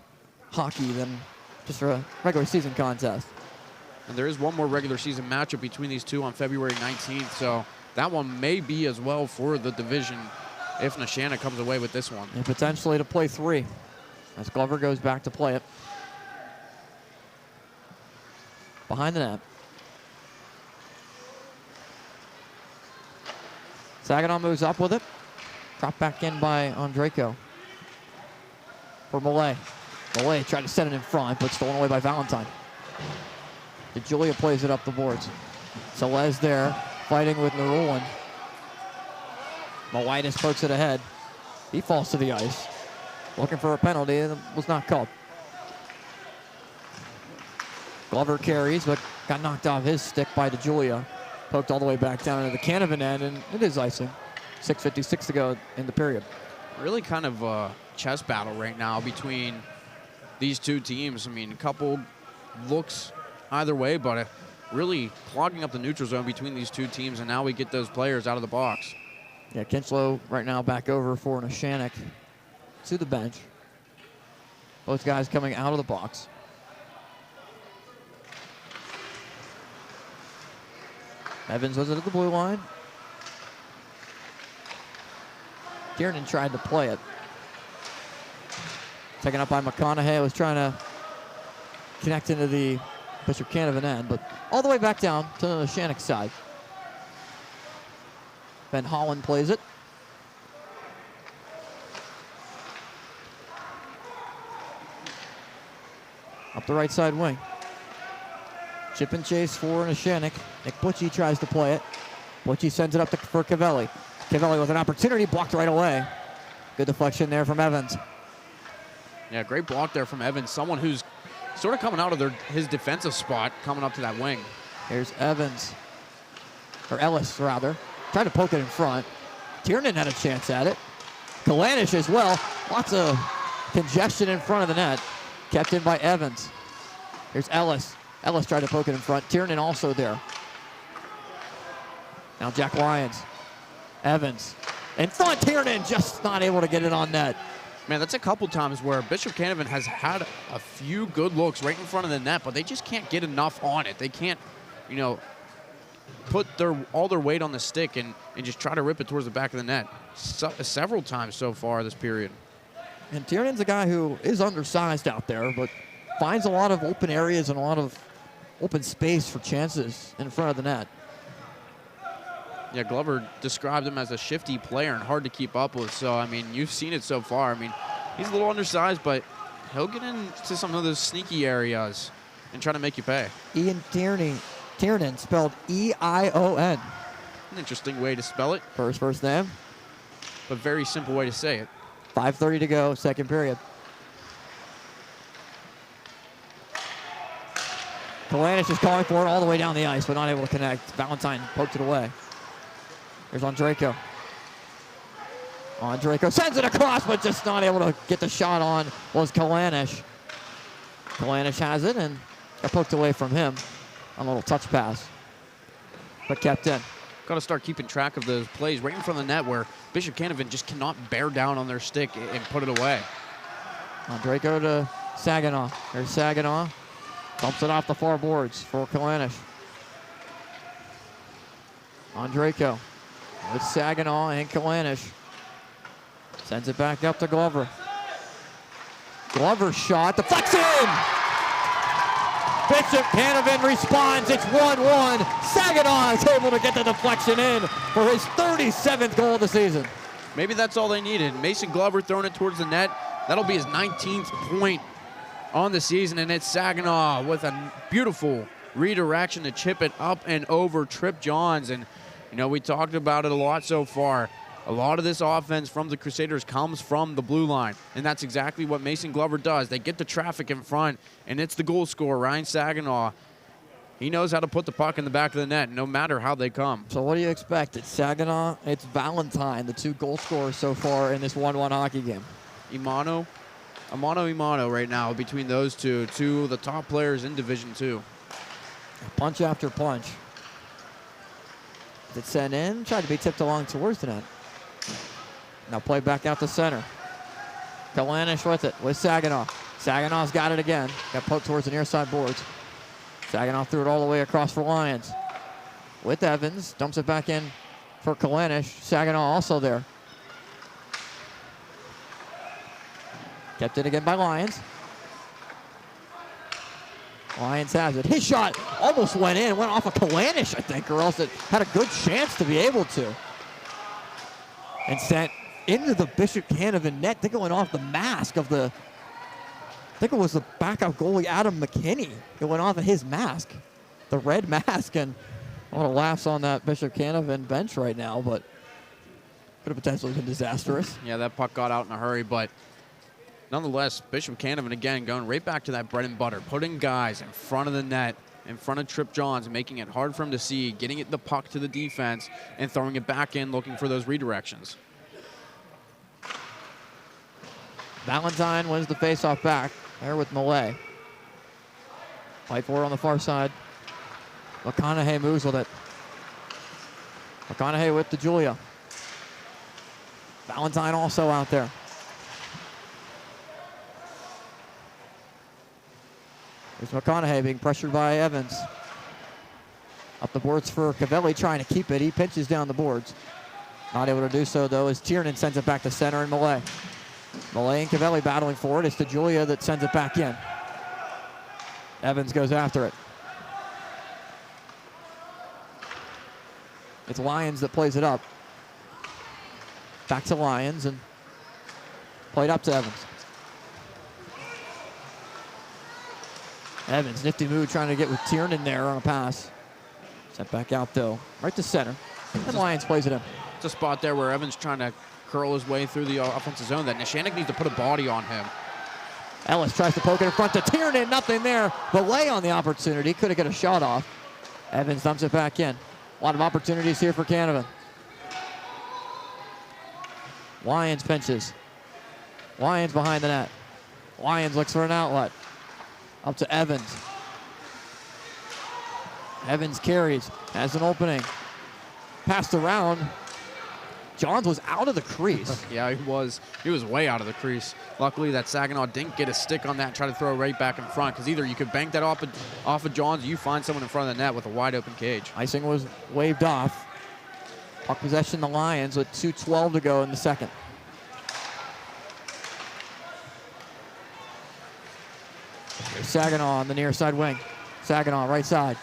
hockey than just a regular season contest. And there is one more regular season matchup between these two on February 19th, so that one may be as well for the division if Neshannock comes away with this one. And potentially to play 3 as Glover goes back to play it. Behind the net. Saginaw moves up with it. Dropped back in by Andrejko. For Millay. Malay tried to send it in front, but stolen away by Valentine. DeJulia plays it up the boards. Celez there, fighting with Narulin. Mawaitis pokes it ahead. He falls to the ice. Looking for a penalty, and it was not called. Glover carries, but got knocked off his stick by DeJulia. Poked all the way back down into the Canevin end, and it is icing. 6:56 to go in the period. Really kind of a chess battle right now between these two teams. I mean, a couple looks either way, but really clogging up the neutral zone between these two teams, and now we get those players out of the box. Yeah, Kinchlow right now back over for Neshannock to the bench. Both guys coming out of the box. Evans was it at the blue line. Tiernan tried to play it. Taken up by McConaughey. Was trying to connect into the Bishop Canevin end, but all the way back down to the Neshannock side. Ben Holland plays it. Up the right side wing. Chip and chase for Neshannock. Nick Butchie tries to play it. Butchie sends it up for Cavelli. Cavelli with an opportunity, blocked right away. Good deflection there from Evans. Yeah, great block there from Evans. Someone who's sort of coming out of his defensive spot, coming up to that wing. Here's Evans, or Ellis rather. Tried to poke it in front. Tiernan had a chance at it. Kalanish as well. Lots of congestion in front of the net. Kept in by Evans. Here's Ellis. Ellis tried to poke it in front. Tiernan also there. Now Jack Lyons. Evans. In front, Tiernan just not able to get it on net. Man, that's a couple times where Bishop Canevin has had a few good looks right in front of the net, but they just can't get enough on it. They can't, you know, put all their weight on the stick and just try to rip it towards the back of the net. Several times so far this period. And Tiernan's a guy who is undersized out there, but finds a lot of open areas and a lot of open space for chances in front of the net. Yeah, Glover described him as a shifty player and hard to keep up with. So, I mean, you've seen it so far. I mean, he's a little undersized, but he'll get into some of those sneaky areas and try to make you pay. Ian Tiernan, spelled E-I-O-N. An interesting way to spell it. First name. But very simple way to say it. 5:30 to go, second period. Kalanish is calling for it all the way down the ice, but not able to connect. Valentine poked it away. Here's Andrejko. Andrejko sends it across, but just not able to get the shot on was Kalanish. Kalanish has it and got poked away from him on a little touch pass, but kept in. Got to start keeping track of those plays right in front of the net where Bishop Canevin just cannot bear down on their stick and put it away. Andrejko to Saginaw. There's Saginaw. Dumps it off the far boards for Kalanish. Andrejko with Saginaw and Kalanish. Sends it back up to Glover. Glover shot, deflects in! Bishop Canevin responds, it's 1-1. Saginaw is able to get the deflection in for his 37th goal of the season. Maybe that's all they needed. Mason Glover throwing it towards the net. That'll be his 19th point on the season, and it's Saginaw with a beautiful redirection to chip it up and over Trip Johns. And, you know, we talked about it a lot so far. A lot of this offense from the Crusaders comes from the blue line, and that's exactly what Mason Glover does. They get the traffic in front, and it's the goal scorer, Ryan Saginaw. He knows how to put the puck in the back of the net, no matter how they come. So what do you expect? It's Saginaw, it's Valentine, the two goal scorers so far in this 1-1 hockey game. Imano right now between those two of the top players in Division II. Punch after punch. It's sent in, tried to be tipped along towards the net. Now play back out to center. Kalanish with it, with Saginaw. Saginaw's got it again. Got poked towards the near side boards. Saginaw threw it all the way across for Lions. With Evans, dumps it back in for Kalanish. Saginaw also there. Kept it again by Lions. Lions has it. His shot almost went in. Went off of Kalanish, I think, or else it had a good chance to be able to. And sent into the Bishop Canevin net. They're going off the mask of the think it was the backup goalie, Adam McKinney. It went off of his mask, the red mask, and a lot of laughs on that Bishop Canevin bench right now, but could have potentially been disastrous. Yeah, that puck got out in a hurry, but nonetheless, Bishop Canevin again going right back to that bread and butter, putting guys in front of the net, in front of Trip Johns, making it hard for him to see, getting it the puck to the defense, and throwing it back in, looking for those redirections. Valentine wins the faceoff back there with Millay. Fight for it on the far side. McConaughey moves with it. McConaughey with DeJulia. Valentine also out there. There's McConaughey being pressured by Evans. Up the boards for Cavelli, trying to keep it. He pinches down the boards. Not able to do so, though, as Tiernan sends it back to center and Millay. Millay and Cavelli battling for it. It's DeJulia that sends it back in. Evans goes after it. It's Lyons that plays it up. Back to Lyons and played up to Evans. Evans, nifty move, trying to get with Tiernan there on a pass. Sent back out, though, right to center. And Lyons plays it in. It's a spot there where Evans trying to curl his way through the offensive zone that Neshannock needs to put a body on him. Ellis tries to poke it in front to Tiernan, nothing there. Belay on the opportunity, couldn't get a shot off. Evans dumps it back in. A lot of opportunities here for Canevin. Lyons pinches. Lyons behind the net. Lyons looks for an outlet. Up to Evans. Evans carries, has an opening. Passed around. Johns was out of the crease. Yeah, he was way out of the crease. Luckily that Saginaw didn't get a stick on that and try to throw it right back in front, because either you could bank that off of Johns or you find someone in front of the net with a wide open cage. Icing was waved off. Puck possession the Lions with 2:12 to go in the second. Here's Saginaw on the near side wing. Saginaw right side.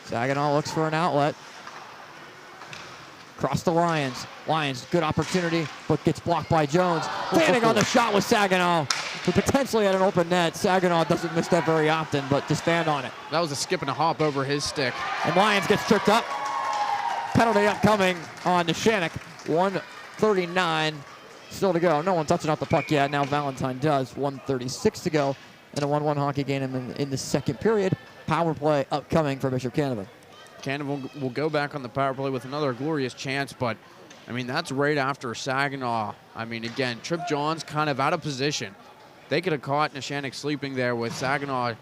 Saginaw looks for an outlet. Cross the Lions. Lions, good opportunity, but gets blocked by Jones. Landing on the shot with Saginaw, who potentially had an open net. Saginaw doesn't miss that very often, but to stand on it. That was a skip and a hop over his stick. And Lions gets tripped up. Penalty upcoming on Neshannock. 1:39 still to go. No one touching off the puck yet. Now Valentine does. 1:36 to go. And a 1-1 hockey game in the second period. Power play upcoming for Bishop Canevin. Canevin will go back on the power play with another glorious chance, but I mean, that's right after Saginaw. I mean, again, Trip Johns kind of out of position. They could have caught Neshannock sleeping there with Saginaw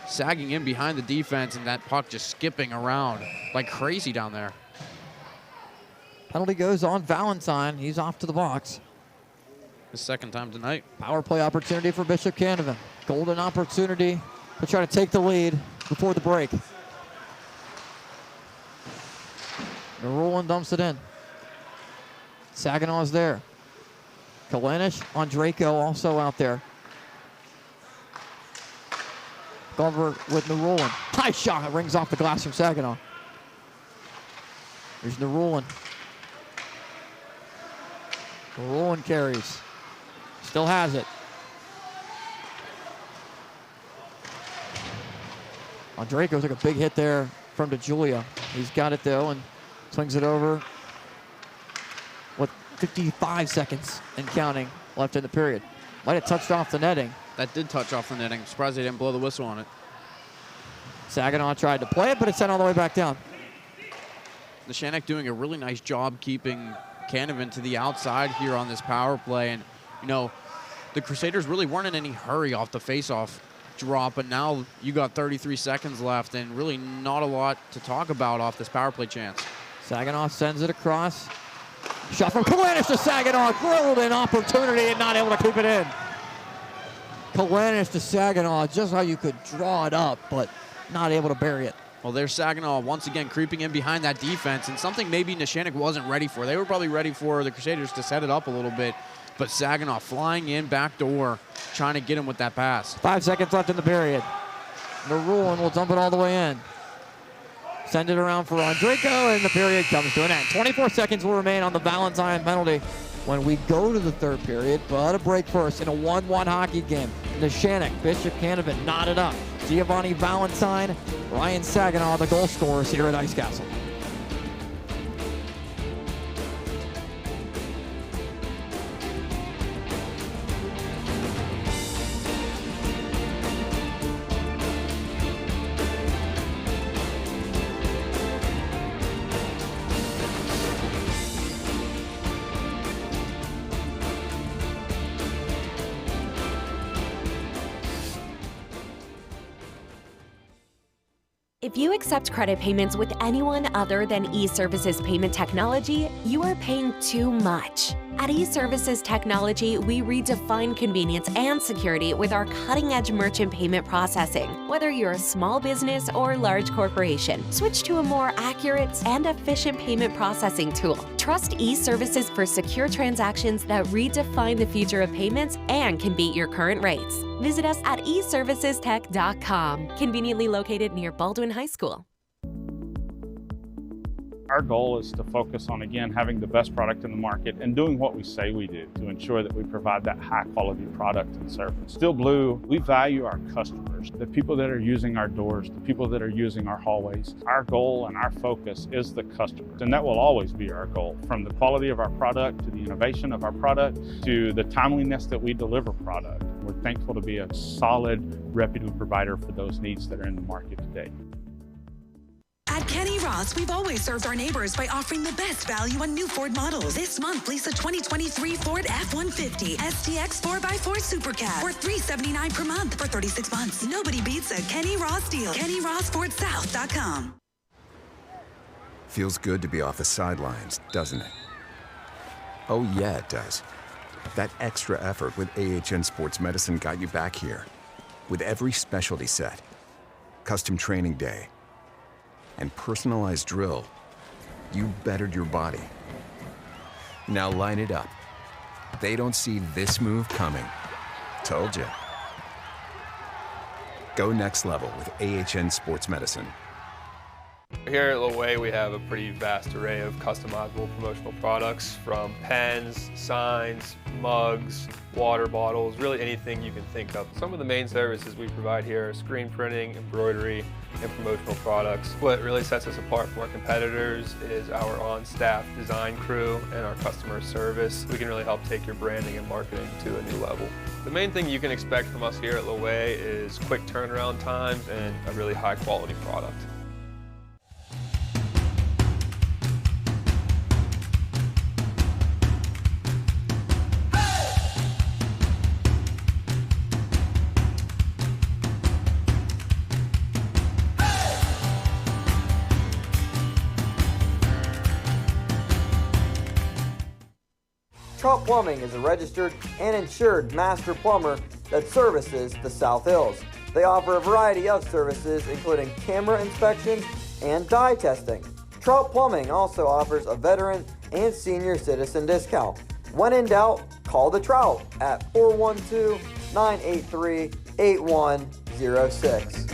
sagging in behind the defense and that puck just skipping around like crazy down there. Penalty goes on Valentine. He's off to the box. His second time tonight. Power play opportunity for Bishop Canevin. Golden opportunity to try to take the lead before the break. Rowland dumps it in. Saginaw's there. Kalanish on Draco also out there. Glover with Narulan. High shot, rings off the glass from Saginaw. Here's Narulan. Narulan carries. Still has it. On Draco took a big hit there from DeJulia. He's got it though and swings it over with 55 seconds and counting left in the period. Might have touched off the netting. That did touch off the netting. I'm surprised they didn't blow the whistle on it. Saginaw tried to play it, but it sent all the way back down. Neshannock doing a really nice job keeping Canevin to the outside here on this power play. And, you know, the Crusaders really weren't in any hurry off the faceoff drop, but now you got 33 seconds left and really not a lot to talk about off this power play chance. Saginaw sends it across. Shot from Kalanish to Saginaw. Grilled an opportunity and not able to keep it in. Kalanish to Saginaw, just how you could draw it up, but not able to bury it. Well, there's Saginaw once again creeping in behind that defense, and something maybe Neshannock wasn't ready for. They were probably ready for the Crusaders to set it up a little bit, but Saginaw flying in back door, trying to get him with that pass. 5 seconds left in the period. Narulan will dump it all the way in. Send it around for Draco, and the period comes to an end. 24 seconds will remain on the Valentine penalty when we go to the third period. But a break first in a 1-1 hockey game. Neshannock, Bishop, Canevin knotted up. Giovanni Valentine, Ryan Saginaw, the goal scorers here at Ice Castle. If you accept credit payments with anyone other than eServices Payment Technology, you are paying too much. At eServices Technology, we redefine convenience and security with our cutting-edge merchant payment processing. Whether you're a small business or large corporation, switch to a more accurate and efficient payment processing tool. Trust eServices for secure transactions that redefine the future of payments and can beat your current rates. Visit us at eservicestech.com, conveniently located near Baldwin High School. Our goal is to focus on, again, having the best product in the market and doing what we say we do to ensure that we provide that high quality product and service. Still Blue, we value our customers, the people that are using our doors, the people that are using our hallways. Our goal and our focus is the customers, and that will always be our goal, from the quality of our product to the innovation of our product to the timeliness that we deliver product. We're thankful to be a solid, reputable provider for those needs that are in the market today. At Kenny Ross, we've always served our neighbors by offering the best value on new Ford models. This month, lease a 2023 Ford F-150 STX 4x4 Super Cab for $379 per month for 36 months. Nobody beats a Kenny Ross deal. KennyRossFordSouth.com. Feels good to be off the sidelines, doesn't it? Oh yeah, it does. That extra effort with AHN Sports Medicine got you back here. With every specialty set, custom training day, and personalized drill, you bettered your body. Now line it up. They don't see this move coming. Told you. Go next level with AHN Sports Medicine. Here at Loway, we have a pretty vast array of customizable promotional products, from pens, signs, mugs, water bottles, really anything you can think of. Some of the main services we provide here are screen printing, embroidery, and promotional products. What really sets us apart from our competitors is our on-staff design crew and our customer service. We can really help take your branding and marketing to a new level. The main thing you can expect from us here at Loway is quick turnaround times and a really high quality product. Trout Plumbing is a registered and insured master plumber that services the South Hills. They offer a variety of services, including camera inspections and dye testing. Trout Plumbing also offers a veteran and senior citizen discount. When in doubt, call the Trout at 412-983-8106.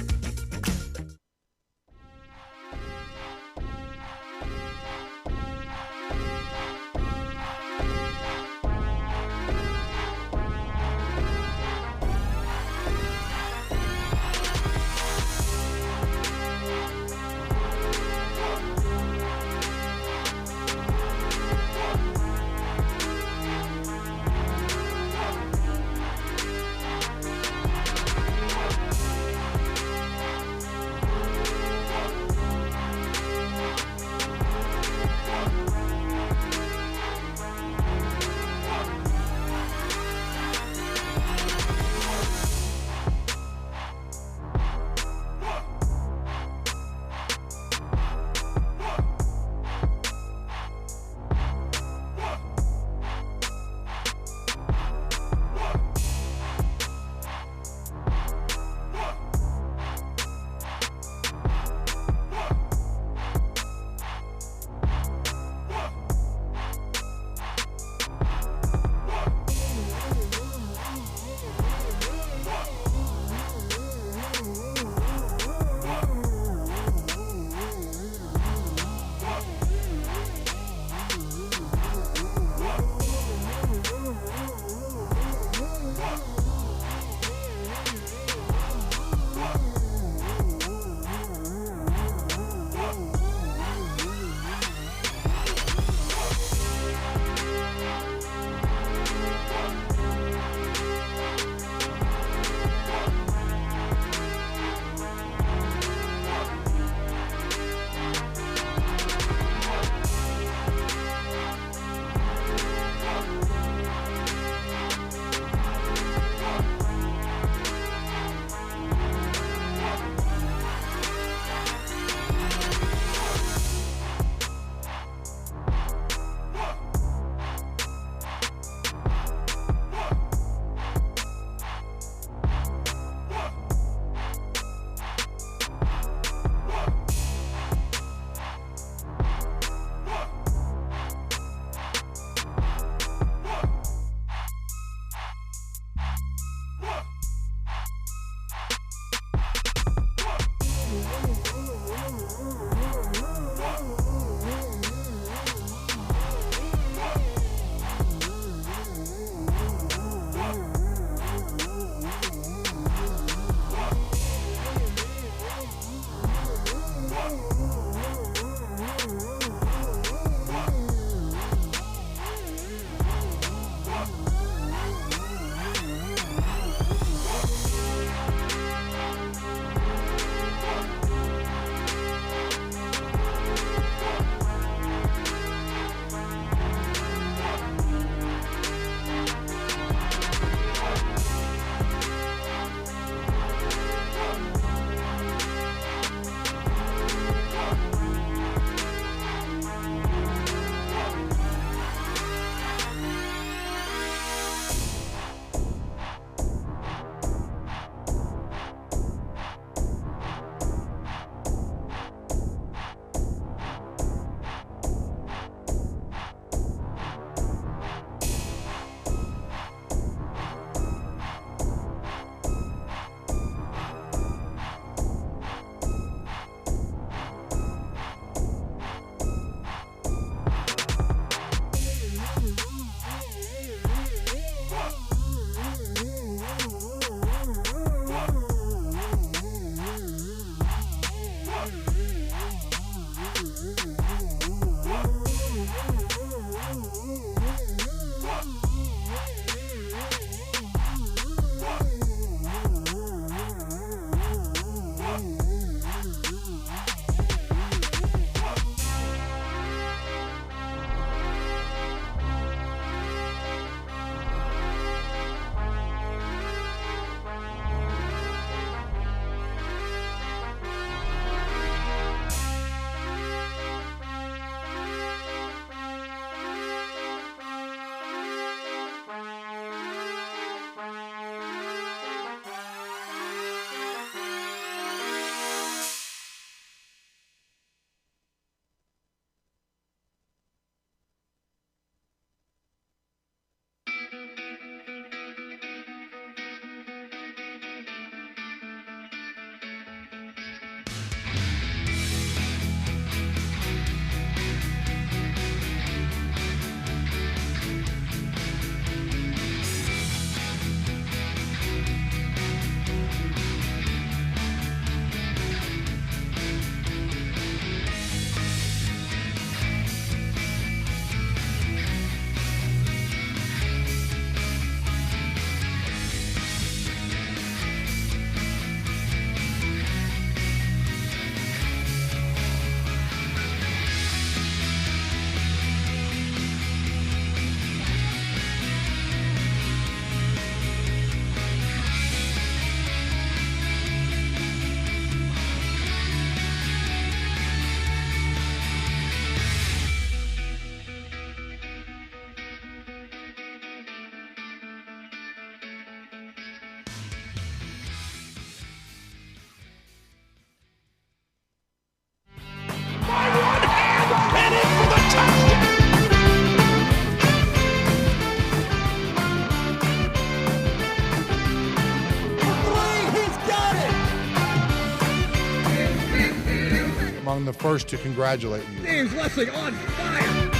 the first to congratulate you. James Lessing on fire.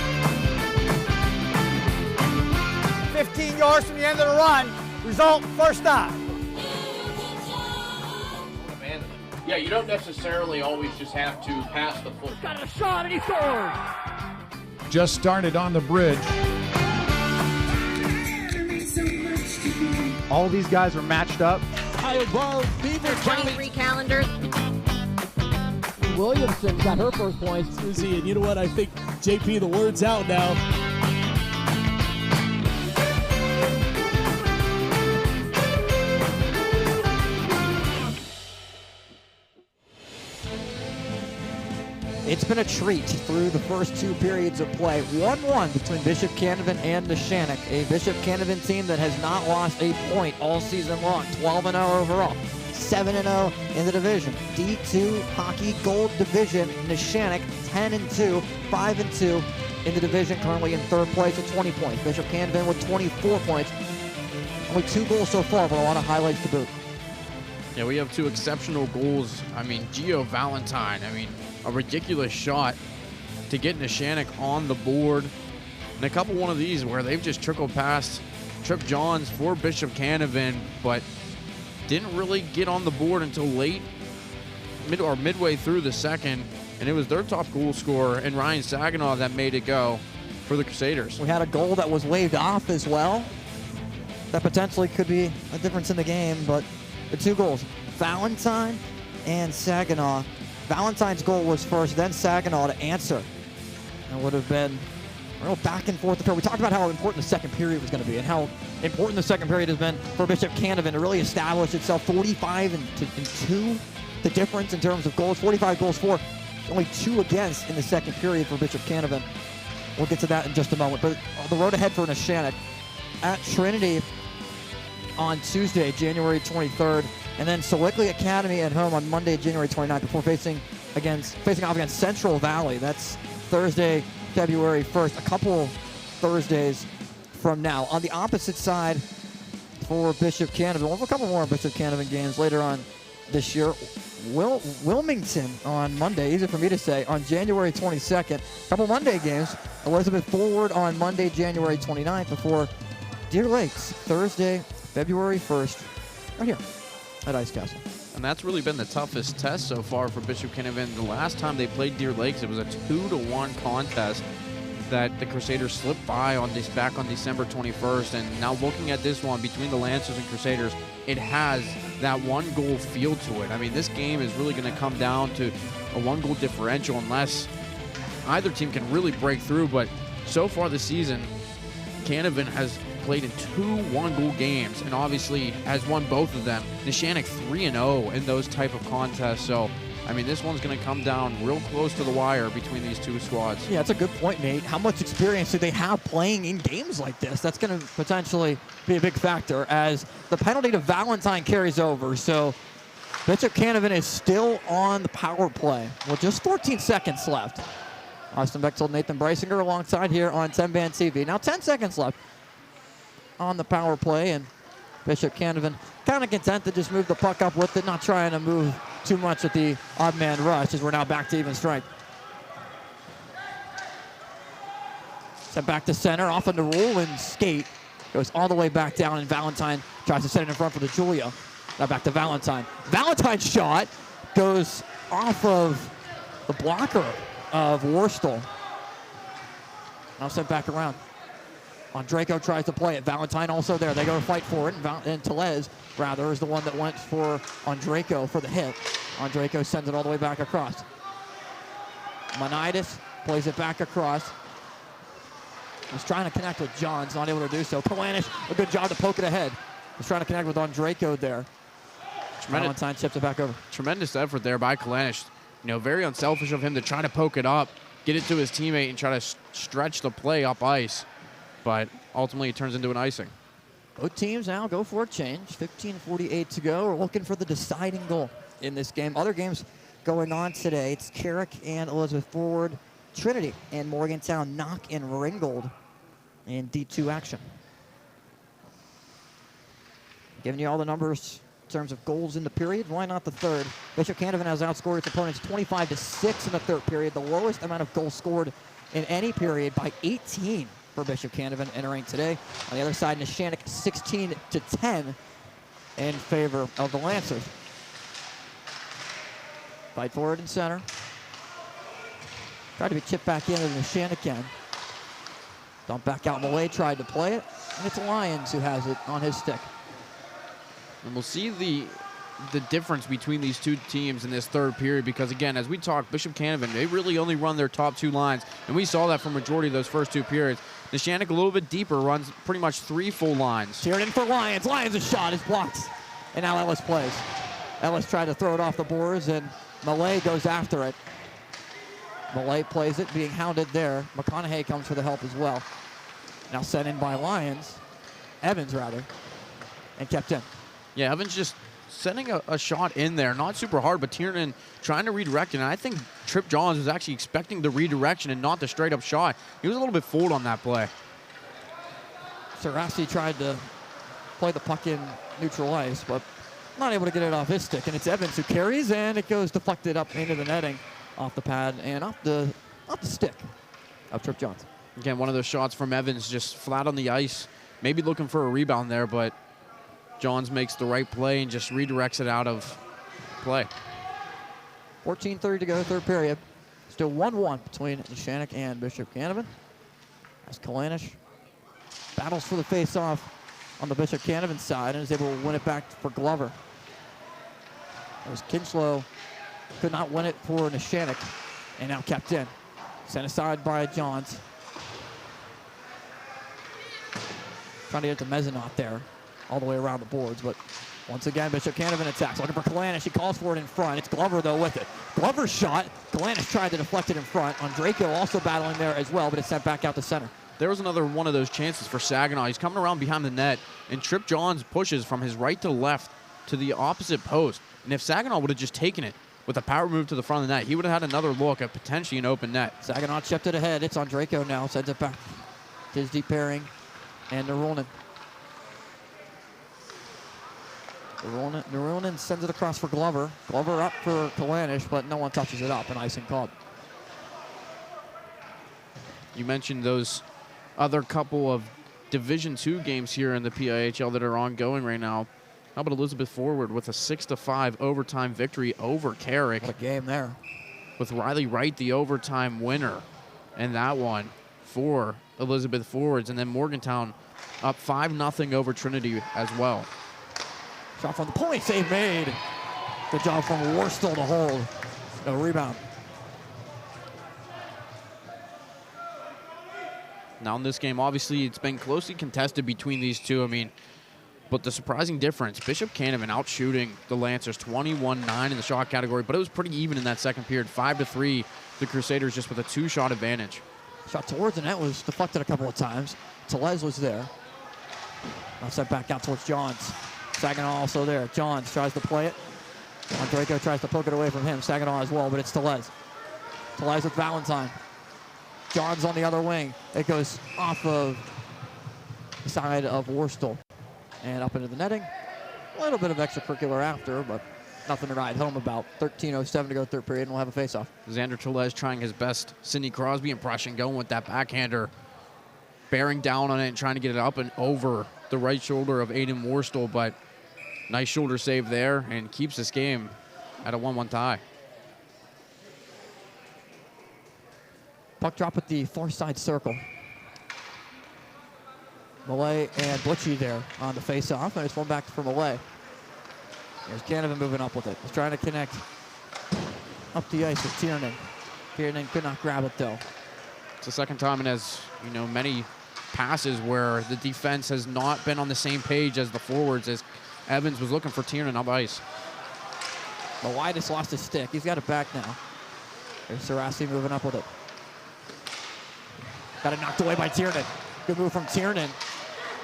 15 yards from the end of the run. Result, first down. Yeah, you don't necessarily always just have to pass the foot. Got a shot and he scored. Just started on the bridge. All these guys are matched up. High above Beaver County. 23 calendars. Williamson got her first points. Susie, and you know what? I think, JP, the word's out now. It's been a treat through the first two periods of play. 1-1 between Bishop Canevin and Neshannock, a Bishop Canevin team that has not lost a point all season long. 12-0 overall, 7-0 in the division. D2 Hockey Gold Division, Neshannock 10-2, 5-2 in the division, currently in third place with 20 points. Bishop Canevin with 24 points. Only 2 goals so far, but a lot of highlights to boot. Yeah, we have 2 exceptional goals. I mean, Gio Valentine, a ridiculous shot to get Neshannock on the board. And a couple one of these where they've just trickled past Trip Johns for Bishop Canevin, but didn't really get on the board until late, midway through the second. And it was their top goal scorer and Ryan Saginaw that made it go for the Crusaders. We had a goal that was waved off as well. That potentially could be a difference in the game, but the 2 goals, Valentine and Saginaw. Valentine's goal was first, then Saginaw to answer. It would have been a real back and forth affair. We talked about how important the second period was going to be and how important the second period has been for Bishop Canevin to really establish itself. 45-2, the difference in terms of goals. 45 goals for, only 2 against in the second period for Bishop Canevin. We'll get to that in just a moment. But the road ahead for Neshannock at Trinity on Tuesday, January 23rd. And then Sewickley Academy at home on Monday, January 29th, before facing off against Central Valley. That's Thursday, February 1st, a couple Thursdays from now. On the opposite side for Bishop Canevin, we'll have a couple more Bishop Canevin games later on this year. Wilmington on Monday, easy for me to say, on January 22nd. A couple Monday games. Elizabeth Forward on Monday, January 29th, before Deer Lakes, Thursday, February 1st, right here at Ice Castle. And that's really been the toughest test so far for Bishop Canevin. The last time they played Deer Lakes, it was a 2-1 contest that the Crusaders slipped by back on December 21st. And now looking at this one between the Lancers and Crusaders, it has that 1-goal feel to it. This game is really going to come down to a 1-goal differential unless either team can really break through. But so far this season, Canevin has played in 2 1-goal games and obviously has won both of them. Neshannock 3-0 in those type of contests. So, this one's going to come down real close to the wire between these 2 squads. Yeah, that's a good point, Nate. How much experience do they have playing in games like this? That's going to potentially be a big factor as the penalty to Valentine carries over. So Bishop Canevin is still on the power play with just 14 seconds left. Austin Bechtold, Nathan Breisinger alongside here on Tenband TV. Now 10 seconds left on the power play, and Bishop Canevin kind of content to just move the puck up with it, not trying to move too much at the odd man rush as we're now back to even strength. Sent back to center, off into roll and skate. Goes all the way back down, and Valentine tries to set it in front for the Julia. Now back to Valentine. Valentine's shot goes off of the blocker of Worstel. Now sent back around. Andrejko tries to play it. Valentine also there. They go to fight for it. And Telez, rather, is the one that went for Andrejko for the hit. Andrejko sends it all the way back across. Monitis plays it back across. Was trying to connect with Johns, not able to do so. Kalanish, a good job to poke it ahead. Was trying to connect with Andrejko there. Valentine chips it back over. Tremendous effort there by Kalanish. Very unselfish of him to try to poke it up, get it to his teammate, and try to stretch the play up ice. But ultimately, it turns into an icing. Both teams now go for a change. 15:48 to go. We're looking for the deciding goal in this game. Other games going on today. It's Carrick and Elizabeth Forward, Trinity and Morgantown, Knock and Ringgold in D2 action. Giving you all the numbers in terms of goals in the period. Why not the third? Bishop Canevin has outscored its opponents 25-6 in the third period, the lowest amount of goals scored in any period by 18 for Bishop Canevin entering today. On the other side, Neshannock 16-10 in favor of the Lancers. Fight forward and center. Tried to be chipped back into the Neshannock end. Dump back out. Malay tried to play it, and it's Lyons who has it on his stick. And we'll see the difference between these two teams in this third period because, again, as we talked, Bishop Canevin, they really only run their top two lines, and we saw that for majority of those first two periods. Neshannock a little bit deeper, runs pretty much 3 full lines. Tiernan for Lyons. Lyons' shot is blocked, and now Ellis plays. Ellis tried to throw it off the boards, and Malay goes after it. Malay plays it, being hounded there. McConaughey comes for the help as well. Now sent in by Evans rather, and kept in. Yeah, Evans just sending a shot in there, not super hard, but Tiernan trying to redirect it. And I think Trip Johns was actually expecting the redirection and not the straight up shot. He was a little bit fooled on that play. Sarassi tried to play the puck in neutral ice, but not able to get it off his stick. And it's Evans who carries, and it goes deflected up into the netting, off the pad and off the stick of Trip Johns. Again, one of those shots from Evans just flat on the ice, maybe looking for a rebound there, but Johns makes the right play and just redirects it out of play. 14:30 to go, third period. Still 1-1 between Neshannock and Bishop Canevin. As Kalanish battles for the face-off on the Bishop Canevin side and is able to win it back for Glover. As Kinslow could not win it for Neshannock, and now kept in. Sent aside by Johns. Trying to get to Mezzanot there, all the way around the boards, but once again, Bishop Canevin attacks. Looking for Kalanish. He calls for it in front. It's Glover, though, with it. Glover's shot. Kalanish tried to deflect it in front. Andrejko also battling there as well, but it's sent back out to center. There was another one of those chances for Saginaw. He's coming around behind the net, and Trip Johns pushes from his right to left to the opposite post. And if Saginaw would have just taken it with a power move to the front of the net, he would have had another look at potentially an open net. Saginaw chipped it ahead. It's Andrejko now. Sends it back to his deep pairing and Narunen. Narunen sends it across for Glover. Glover up for Kalanish, but no one touches it up. An icing called. You mentioned those other couple of Division II games here in the PIHL that are ongoing right now. How about Elizabeth Forward with a 6-5 overtime victory over Carrick? What a game there. With Riley Wright, the overtime winner. And that one for Elizabeth Forwards. And then Morgantown up 5-0 over Trinity as well. Shot from the point, save made. Good job from Worstel to hold. No rebound. Now in this game, obviously, it's been closely contested between these two. I mean, but the surprising difference, Bishop Canevin out shooting the Lancers 21-9 in the shot category, but it was pretty even in that second period. 5-3, the Crusaders just with a 2-shot advantage. Shot towards the net was deflected a couple of times. Telez was there. Now sent back out towards Johns. Saginaw also there. Johns tries to play it. Andrejko tries to poke it away from him. Saginaw as well, but it's Telez. Telez with Valentine. Johns on the other wing. It goes off of the side of Worstel and up into the netting. A little bit of extracurricular after, but nothing to write home about. 13:07 to go third period, and we'll have a face-off. Xander Telez trying his best Sidney Crosby impression, going with that backhander, bearing down on it and trying to get it up and over the right shoulder of Aiden Worstel, but nice shoulder save there and keeps this game at a 1-1 tie. Puck drop at the far side circle. Malay and Butchie there on the face-off, and it's one back for Malay. There's Canevin moving up with it. He's trying to connect up the ice with Tiernan. Tiernan could not grab it, though. It's the second time in many passes where the defense has not been on the same page as the forwards, as Evans was looking for Tiernan up ice. Malay just lost his stick. He's got it back now. There's Sarassi moving up with it. Got it knocked away by Tiernan. Good move from Tiernan.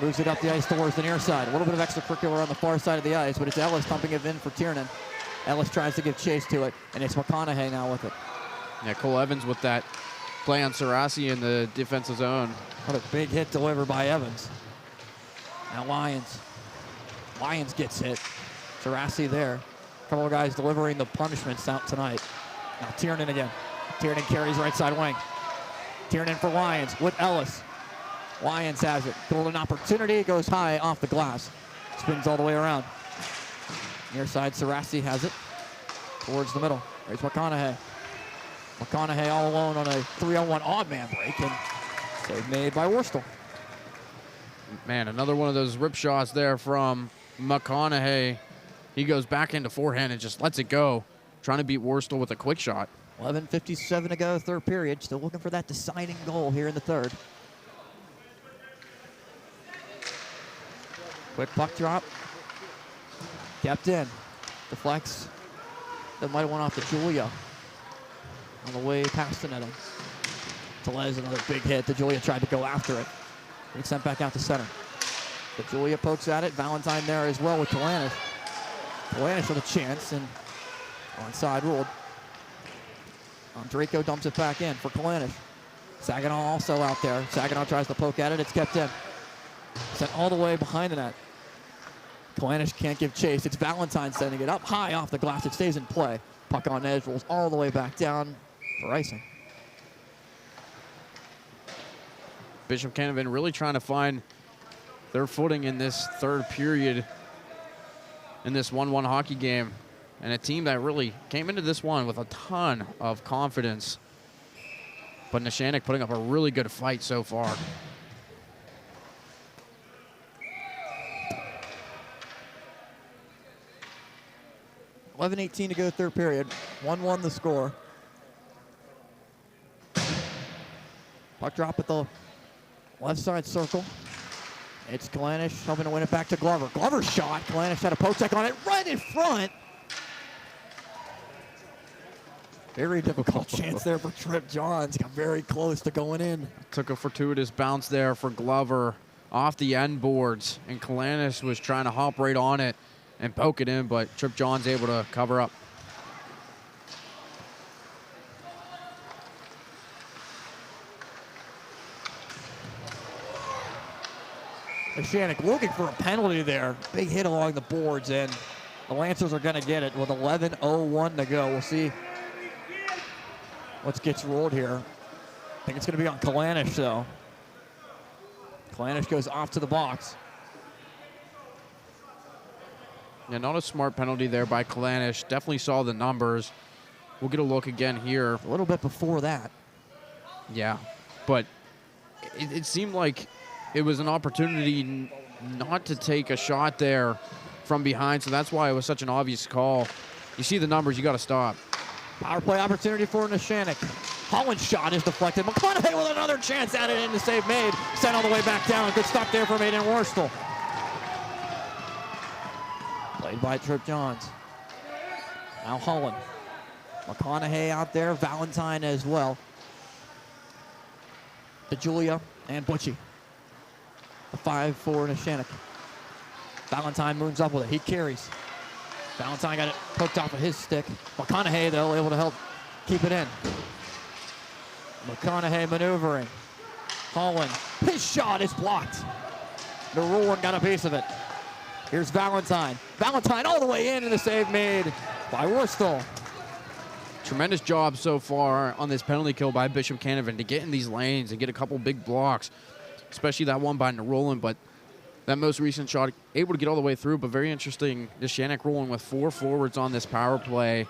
Moves it up the ice towards the near side. A little bit of extracurricular on the far side of the ice, but it's Ellis pumping it in for Tiernan. Ellis tries to give chase to it, and it's McConaughey now with it. Yeah, Cole Evans with that play on Sarassi in the defensive zone. What a big hit delivered by Evans. Now Lyons. Lyons gets hit. Sarassi there. A couple of guys delivering the punishments out tonight. Now Tiernan again. Tiernan carries right side wing. Tiernan for Lyons with Ellis. Lyons has it. Golden opportunity, goes high off the glass. Spins all the way around. Near side, Sarassi has it. Towards the middle. There's McConaughey. McConaughey all alone on a 3-on-1 odd man break, and save made by Worstel. Man, another one of those rip shots there from McConaughey. He goes back into forehand and just lets it go, trying to beat Worstel with a quick shot. 11:57 to go, third period. Still looking for that deciding goal here in the third. Quick puck drop. Kept in. Deflects. That might have went off to Julia on the way past the netting. Telez, another big hit. The Julia tried to go after it. It's sent back out to center. But Julia pokes at it. Valentine there as well with Kalanish. Kalanish with a chance, and onside ruled. Draco dumps it back in for Kalanish. Saginaw also out there. Saginaw tries to poke at it. It's kept in. Sent all the way behind the net. Kalanish can't give chase. It's Valentine sending it up high off the glass. It stays in play. Puck on edge, rolls all the way back down for icing. Bishop Canevin really trying to find their footing in this third period in this 1-1 hockey game. And a team that really came into this one with a ton of confidence. But Neshannock putting up a really good fight so far. $11:18 to go, third period. 1-1 the score. Puck drop at the left side circle. It's Kalanish helping to win it back to Glover. Glover's shot. Kalanish had a poke check on it right in front. Very difficult chance there for Trip Johns. Got very close to going in. Took a fortuitous bounce there for Glover off the end boards, and Kalanish was trying to hop right on it and poke it in, but Trip Johns able to cover up. Neshannock looking for a penalty there. Big hit along the boards, and the Lancers are going to get it with 11:01 to go. We'll see what gets ruled here. I think it's going to be on Kalanish, though. Kalanish goes off to the box. Yeah, not a smart penalty there by Kalanish. Definitely saw the numbers. We'll get a look again here. A little bit before that. Yeah, but it seemed like it was an opportunity not to take a shot there from behind, so that's why it was such an obvious call. You see the numbers, you got to stop. Power play opportunity for Neshannock. Holland's shot is deflected. McConaughey with another chance at it, and the save made. Sent all the way back down. Good stop there from Aiden Worstel. Played by Trip Johns. Now Holland. McConaughey out there. Valentine as well. DeJulia and Butchie. A 5 for Neshannock. Valentine moves up with it. He carries. Valentine got it poked off of his stick. McConaughey, though, able to help keep it in. McConaughey maneuvering. Holland. His shot is blocked. The Ruin got a piece of it. Here's Valentine. Valentine all the way in, and the save made by Worstel. Tremendous job so far on this penalty kill by Bishop Canevin to get in these lanes and get a couple big blocks, especially that one by Nerolin, but that most recent shot able to get all the way through, but very interesting. Neshannock rolling with 4 forwards on this power play.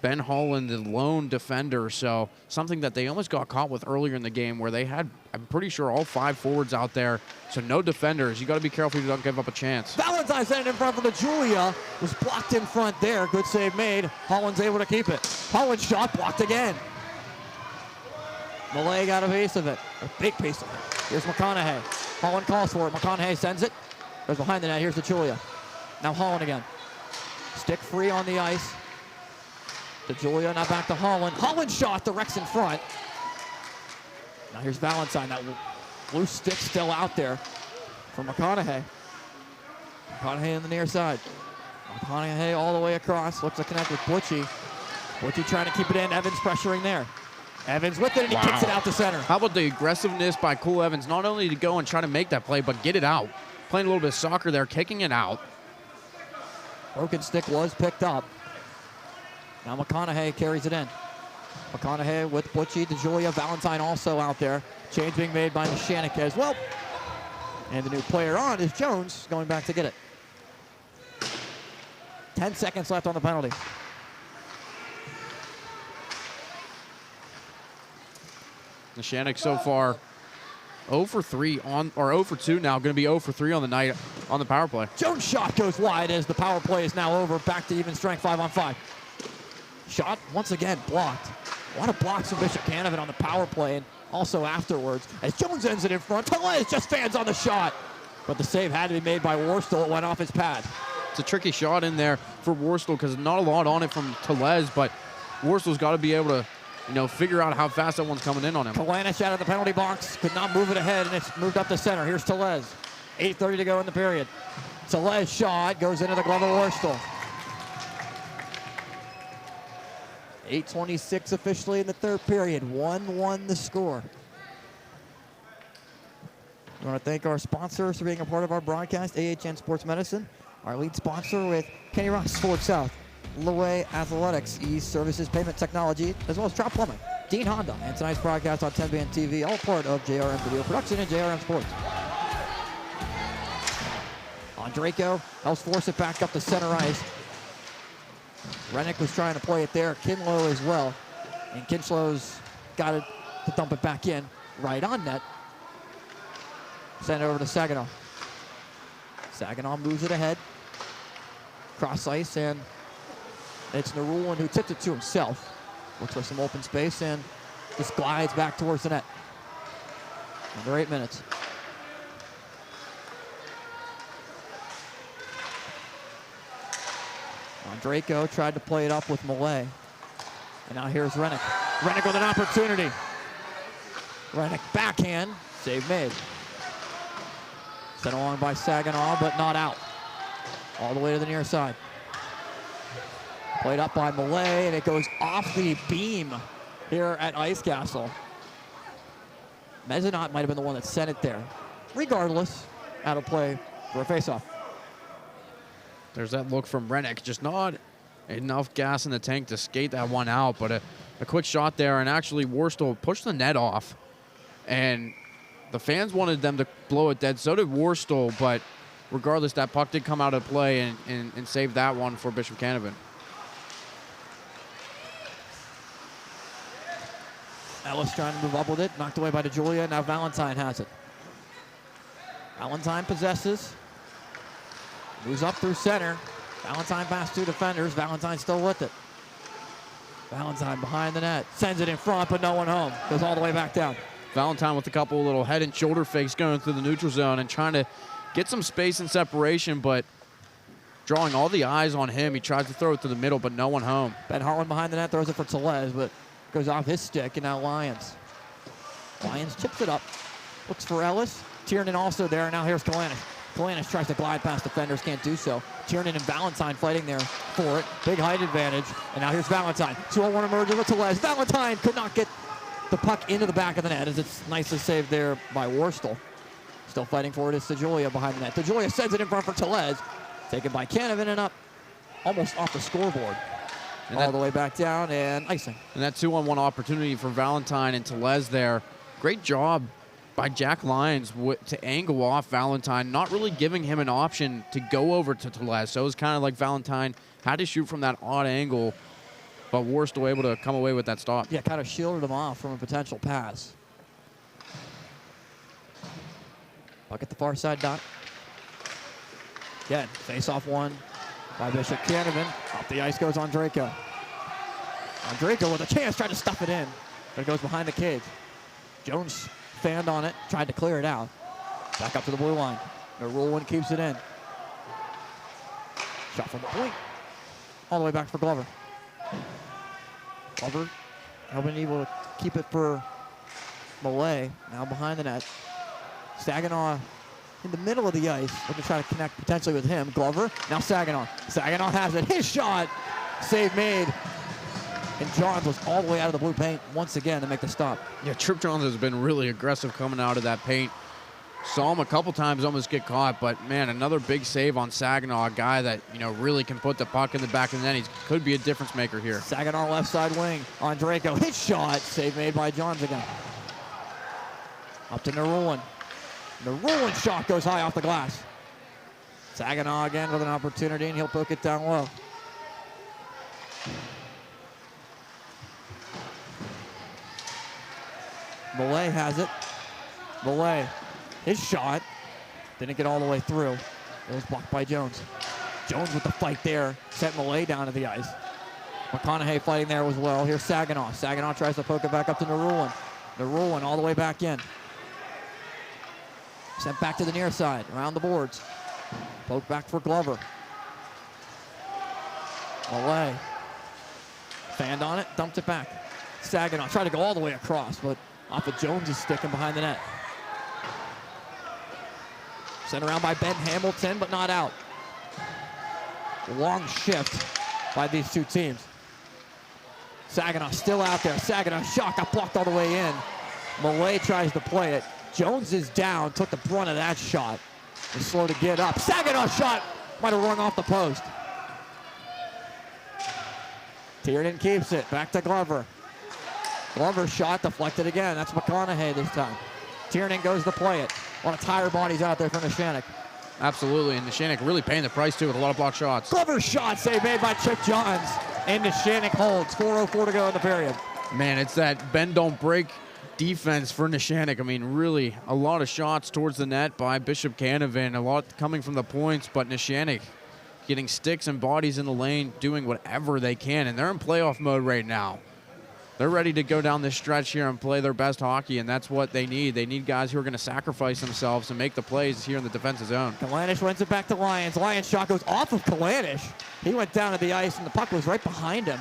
Ben Holland, the lone defender, so something that they almost got caught with earlier in the game where they had, I'm pretty sure, all 5 forwards out there, so no defenders. You got to be careful you don't give up a chance. Valentine sent it in front for the Julia. Was blocked in front there. Good save made. Holland's able to keep it. Holland's shot blocked again. Malay got a piece of it. A big piece of it. Here's McConaughey. Holland calls for it. McConaughey sends it. Goes behind the net. Here's the Julia. Now Holland again. Stick free on the ice. The Julia, now back to Holland. Holland shot, the Rex in front. Now here's Valentine. That loose stick still out there for McConaughey. McConaughey on the near side. McConaughey all the way across. Looks to connect with Butchie. Butchie trying to keep it in. Evans pressuring there. Evans with it, and he kicks it out to center. How about the aggressiveness by Cole Evans, not only to go and try to make that play, but get it out. Playing a little bit of soccer there, kicking it out. Broken stick was picked up. Now McConaughey carries it in. McConaughey with Butchie, DeJulia, Valentine also out there. Change being made by Neshannock as well. And the new player on is Jones, going back to get it. 10 seconds left on the penalty. Neshannock so far 0 for 3 on, or 0 for 2 now, going to be 0 for 3 on the night on the power play. Jones' shot goes wide as the power play is now over. Back to even strength 5-on-5. Shot once again blocked. A lot of blocks from Bishop Canevin on the power play and also afterwards. As Jones ends it in front, Tellez just fans on the shot. But the save had to be made by Worstel. It went off his pad. It's a tricky shot in there for Worstel because not a lot on it from Tellez, but Worstel's got to be able to, you know, figure out how fast that one's coming in on him. Kalanic out of the penalty box, could not move it ahead, and it's moved up the center. Here's Tellez. 8:30 to go in the period. Tellez shot goes into the glove of Worstel. 8:26 officially in the third period. 1-1 the score. We want to thank our sponsors for being a part of our broadcast, AHN Sports Medicine. Our lead sponsor with Kenny Ross, Ford South, Loway Athletics, East Services Payment Technology, as well as Trout Plumbing, Dean Honda, and tonight's broadcast on Tenband TV, all part of JRM Video Production and JRM Sports. Andrejko helps force it back up to center ice. Rennick was trying to play it there. Kinlow as well. And Kinslow's got it to dump it back in. Right on net. Send it over to Saginaw. Saginaw moves it ahead. Cross ice, and it's Narulin who tipped it to himself. Looks for some open space and just glides back towards the net. Under 8 minutes. Andrejko tried to play it up with Millay. And now here's Rennick. Rennick with an opportunity. Rennick backhand. Save made. Sent along by Saginaw, but not out. All the way to the near side. Played up by Millay, and it goes off the beam here at Ice Castle. Mezzanot might have been the one that sent it there. Regardless, out of play for a faceoff. There's that look from Rennick. Just not enough gas in the tank to skate that one out, but a quick shot there, and actually Worstel pushed the net off. And the fans wanted them to blow it dead. So did Worstel, but regardless, that puck did come out of play and save that one for Bishop Canevin. Ellis trying to move up with it. Knocked away by DeJulia. Now Valentine has it. Valentine possesses. Moves up through center. Valentine past two defenders. Valentine still with it. Valentine behind the net. Sends it in front, but no one home. Goes all the way back down. Valentine with a couple little head and shoulder fakes going through the neutral zone and trying to get some space and separation, but drawing all the eyes on him. He tries to throw it to the middle, but no one home. Ben Hartland behind the net throws it for Tellez, but goes off his stick, and now Lyons. Lyons chips it up. Looks for Ellis. Tiernan also there, and now here's Kalanic. Kalanic tries to glide past defenders, can't do so. Tiernan and Valentine fighting there for it. Big height advantage, and now here's Valentine. 2-on-1 emergence with Tellez. Valentine could not get the puck into the back of the net, as it's nicely saved there by Worstel. Still fighting for it is DeJulia behind the net. DeJulia sends it in front for Tellez. Taken by Canevin and up almost off the scoreboard. And all the way back down and icing. And that 2-on-1 opportunity for Valentine and Tellez there. Great job by Jack Lyons to angle off Valentine, not really giving him an option to go over to Tellez. So it was kind of like Valentine had to shoot from that odd angle, but Worstel able to come away with that stop. Yeah, kind of shielded him off from a potential pass. Puck at the far side dot. Again, face-off one by Bishop Canevin. Off the ice goes Andrejko. Andrejko with a chance, tried to stuff it in, but it goes behind the cage. Jones fanned on it, tried to clear it out. Back up to the blue line. Narulin keeps it in. Shot from the point. All the way back for Glover. Glover having able to keep it for Millay. Now behind the net. Saginaw in the middle of the ice. Looking to try to connect potentially with him. Glover, now Saginaw. Saginaw has it. His shot. Save made. And Johns was all the way out of the blue paint once again to make the stop. Yeah, Trip Johns has been really aggressive coming out of that paint. Saw him a couple times almost get caught, but man, another big save on Saginaw, a guy that, really can put the puck in the back of the net. He could be a difference maker here. Saginaw left side wing on Draco. Hit shot. Save made by Johns again. Up to Nerulin. Nerulin shot goes high off the glass. Saginaw again with an opportunity, and he'll poke it down low. Millay has it. Millay, his shot didn't get all the way through. It was blocked by Jones. Jones with the fight there, sent Millay down to the ice. McConaughey fighting there as well. Here's Saginaw. Saginaw tries to poke it back up to Nerulin. Nerulin all the way back in. Sent back to the near side, around the boards. Poke back for Glover. Millay. Fanned on it, dumped it back. Saginaw tried to go all the way across, but off of Jones' stick and behind the net. Sent around by Ben Hamilton, but not out. Long shift by these two teams. Saginaw still out there. Saginaw shot got blocked all the way in. Millay tries to play it. Jones is down, took the brunt of that shot. Was slow to get up. Saginaw shot might have rung off the post. Tiernan keeps it. Back to Glover. Glover shot deflected again. That's McConaughey this time. Tiernan goes to play it. A lot of tired bodies out there for Neshannock. Absolutely, and Neshannock really paying the price too with a lot of blocked shots. Glover shot save made by Chip Johns. And Neshannock holds. 4:04 to go in the period. Man, it's that bend don't break defense for Neshannock. I mean, really a lot of shots towards the net by Bishop Canevin. A lot coming from the points, but Neshannock getting sticks and bodies in the lane, doing whatever they can, and they're in playoff mode right now. They're ready to go down this stretch here and play their best hockey, and that's what they need. They need guys who are going to sacrifice themselves and make the plays here in the defensive zone. Kalanish wins it back to Lyons. Lyons' shot goes off of Kalanish. He went down to the ice, and the puck was right behind him.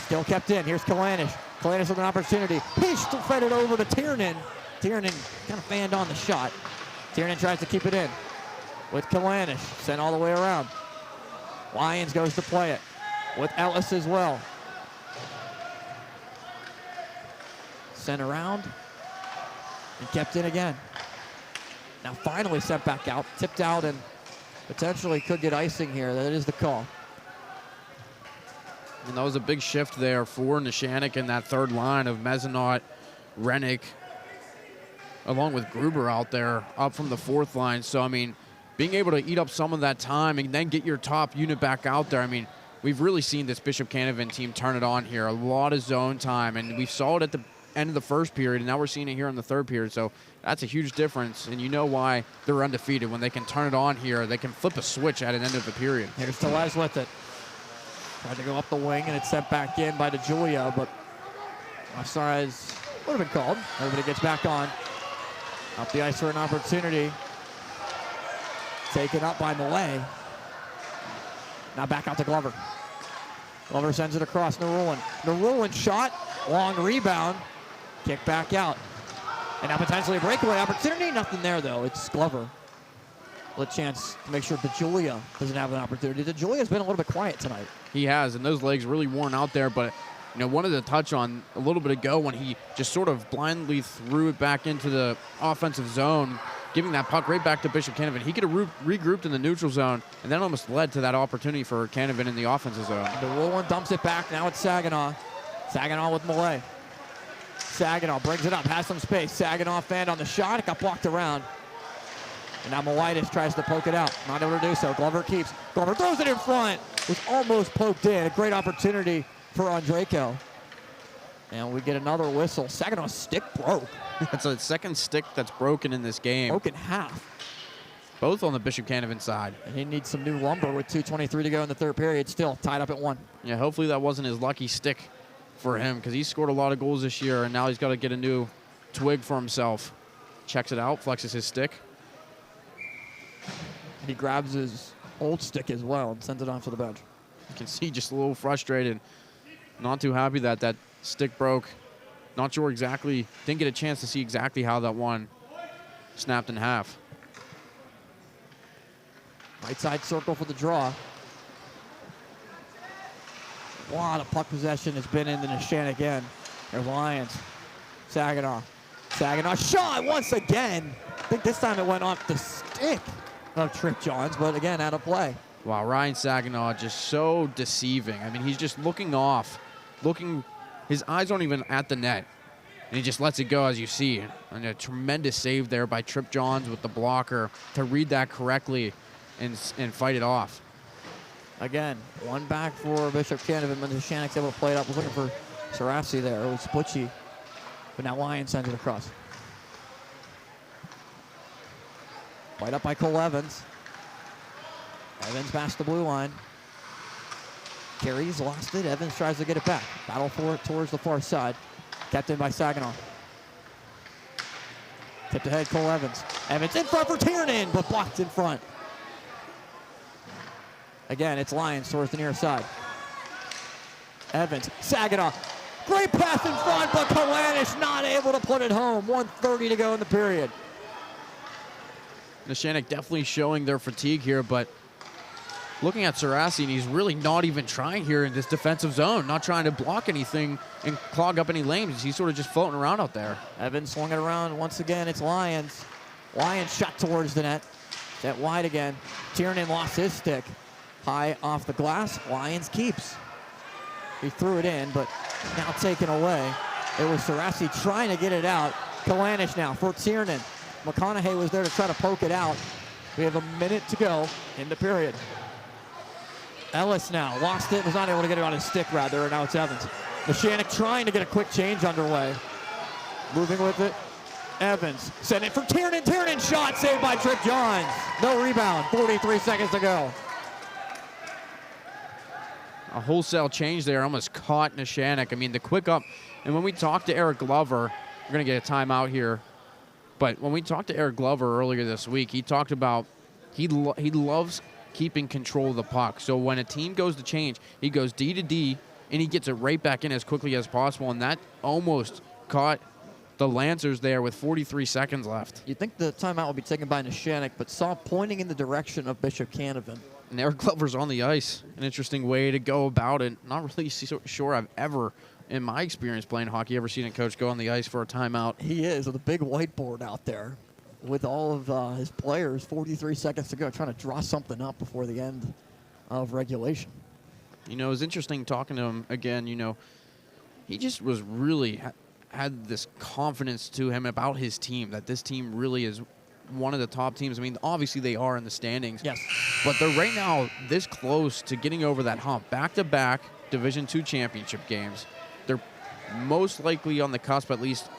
Still kept in. Here's Kalanish. Kalanish with an opportunity. He still fed it over to Tiernan. Tiernan kind of fanned on the shot. Tiernan tries to keep it in with Kalanish. Sent all the way around. Lyons goes to play it with Ellis as well. Sent around and kept in again. Now finally sent back out, tipped out, and potentially could get icing here. That is the call. And that was a big shift there for Neshannock in that third line of Mezenot, Rennick, along with Gruber out there up from the fourth line. So, I mean, being able to eat up some of that time and then get your top unit back out there, I mean, we've really seen this Bishop Canevin team turn it on here. A lot of zone time, and we saw it at the end of the first period, and now we're seeing it here in the third period. So that's a huge difference, and you know why they're undefeated. When they can turn it on here, they can flip a switch at an end of the period. Here's Tellez with it. Tried to go up the wing, and it's sent back in by DeJulia, but offside would have been called. Everybody gets back on. Up the ice for an opportunity. Taken up by Millay. Now back out to Glover. Glover sends it across Nerulin. Nerulin shot, long rebound, kick back out. And now potentially a breakaway opportunity. Nothing there, though. It's Glover. A chance to make sure DeJulia doesn't have an opportunity. DeJulia's been a little bit quiet tonight. He has, and those legs really worn out there. But, you know, wanted to touch on a little bit ago when he just sort of blindly threw it back into the offensive zone, giving that puck right back to Bishop Canevin. He could have regrouped in the neutral zone, and that almost led to that opportunity for Canevin in the offensive zone. Nerulin dumps it back. Now it's Saginaw. Saginaw with Millay. Saginaw brings it up, has some space. Saginaw fanned on the shot. It got blocked around. And now Molitis tries to poke it out. Not able to do so. Glover keeps. Glover throws it in front. Was almost poked in. A great opportunity for Andrejko. And we get another whistle. Saginaw's stick broke. That's a second stick that's broken in this game. Broken half. Both on the Bishop Canevin side. And he needs some new lumber with 2:23 to go in the third period. Still tied up at 1. Yeah, hopefully that wasn't his lucky stick for him, because he's scored a lot of goals this year, and now he's got to get a new twig for himself. Checks it out, flexes his stick. He grabs his old stick as well and sends it off to the bench. You can see just a little frustrated. Not too happy that that stick broke. Not sure exactly, didn't get a chance to see exactly how that one snapped in half. Right side circle for the draw. A lot of puck possession has been in the Neshannock end. There's Lyons. Saginaw. Saginaw shot once again. I think this time it went off the stick of Trip Johns, but again, out of play. Wow, Ryan Saginaw just so deceiving. I mean, he's just looking off, his eyes aren't even at the net. And he just lets it go, as you see. And a tremendous save there by Trip Johns with the blocker to read that correctly and fight it off. Again, one back for Bishop Canevin, but Neshannock's able to play it up. Was looking for Sarassi there. It was Butchie, but now Lyons sends it across. Fight up by Cole Evans. Evans past the blue line. Carries, lost it. Evans tries to get it back. Battle for it towards the far side. Kept in by Saginaw. Tipped ahead, Cole Evans. Evans in front for Tiernan, but blocked in front. Again, it's Lyons towards the near side. Evans, Saginaw. Great pass in front, but Kalanish not able to put it home. 1:30 to go in the period. Neshannock definitely showing their fatigue here, but looking at Sarassi, and he's really not even trying here in this defensive zone, not trying to block anything and clog up any lanes. He's sort of just floating around out there. Evans swung it around. Once again, it's Lyons. Lyons shot towards the net. Set wide again. Tiernan lost his stick. High off the glass. Lyons keeps. He threw it in, but now taken away. It was Sarassi trying to get it out. Kalanish now for Tiernan. McConaughey was there to try to poke it out. We have a minute to go in the period. Ellis now lost it, was not able to get it on his stick rather, and now it's Evans. Neshannock trying to get a quick change underway. Moving with it. Evans sent it for Tiernan. Tiernan shot saved by Trip Johns. No rebound. 43 seconds to go. A wholesale change there almost caught Neshannock. I mean, the quick up. And when we talked to Eric Glover, we're going to get a timeout here. But when we talked to Eric Glover earlier this week, he talked about he loves keeping control of the puck. So when a team goes to change, he goes D to D, and he gets it right back in as quickly as possible. And that almost caught the Lancers there with 43 seconds left. You'd think the timeout will be taken by Neshannock, but saw pointing in the direction of Bishop Canevin. And Eric Glover's on the ice. An interesting way to go about it. Not really sure I've ever, in my experience playing hockey, ever seen a coach go on the ice for a timeout. He is, with a big whiteboard out there with all of his players. 43 seconds to go, trying to draw something up before the end of regulation. You know, it was interesting talking to him again. You know, he just was really had this confidence to him about his team, that this team really is one of the top teams. I mean, obviously they are in the standings. Yes. But they're right now this close to getting over that hump. Back-to-back Division II championship games. They're most likely on the cusp, at least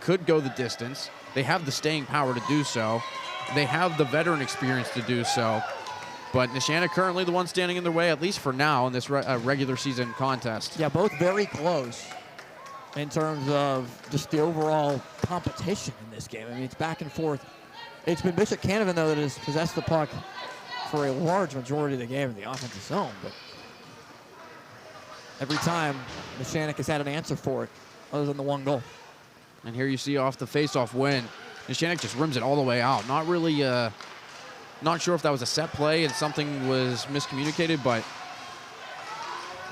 could go the distance. They have the staying power to do so. They have the veteran experience to do so. But Neshannock currently the one standing in their way, at least for now, in this regular season contest. Yeah, both very close in terms of just the overall competition in this game. I mean, it's back and forth. It's been Bishop Canevin, though, that has possessed the puck for a large majority of the game in the offensive zone. But every time, Neshannock has had an answer for it, other than the one goal. And here you see off the face-off win, Neshannock just rims it all the way out. Not really, not sure if that was a set play and something was miscommunicated, but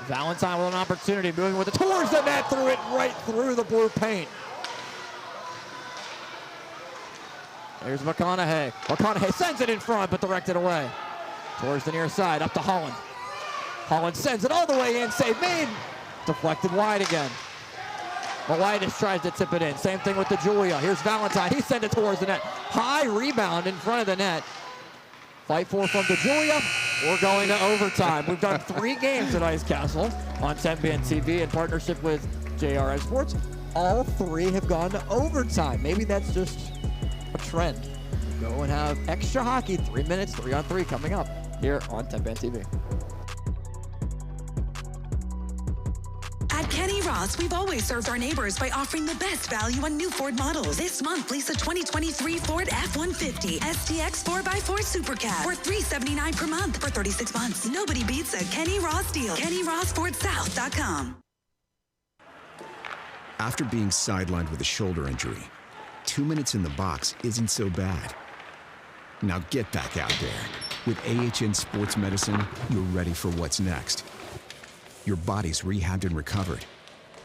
Valentine with an opportunity, moving with it towards the net, threw it right through the blue paint. There's McConaughey. McConaughey sends it in front, but directed away. Towards the near side, up to Holland. Holland sends it all the way in, save made. Deflected wide again. Melitis tries to tip it in. Same thing with the Julia. Here's Valentine. He sent it towards the net. High rebound in front of the net. Fight for from the Julia. We're going to overtime. We've done 3 games at Ice Castle on Tenband TV in partnership with JRM Sports. All 3 have gone to overtime. Maybe that's just a trend. Go and have extra hockey, 3 minutes, 3-on-3 coming up here on Tenband TV. At Kenny Ross, we've always served our neighbors by offering the best value on new Ford models. This month, lease a 2023 Ford F-150 STX 4x4 Super Cab for $379 per month for 36 months. Nobody beats a Kenny Ross deal. KennyRossFordSouth.com. After being sidelined with a shoulder injury, 2 minutes in the box isn't so bad. Now get back out there. With AHN Sports Medicine, you're ready for what's next. Your body's rehabbed and recovered.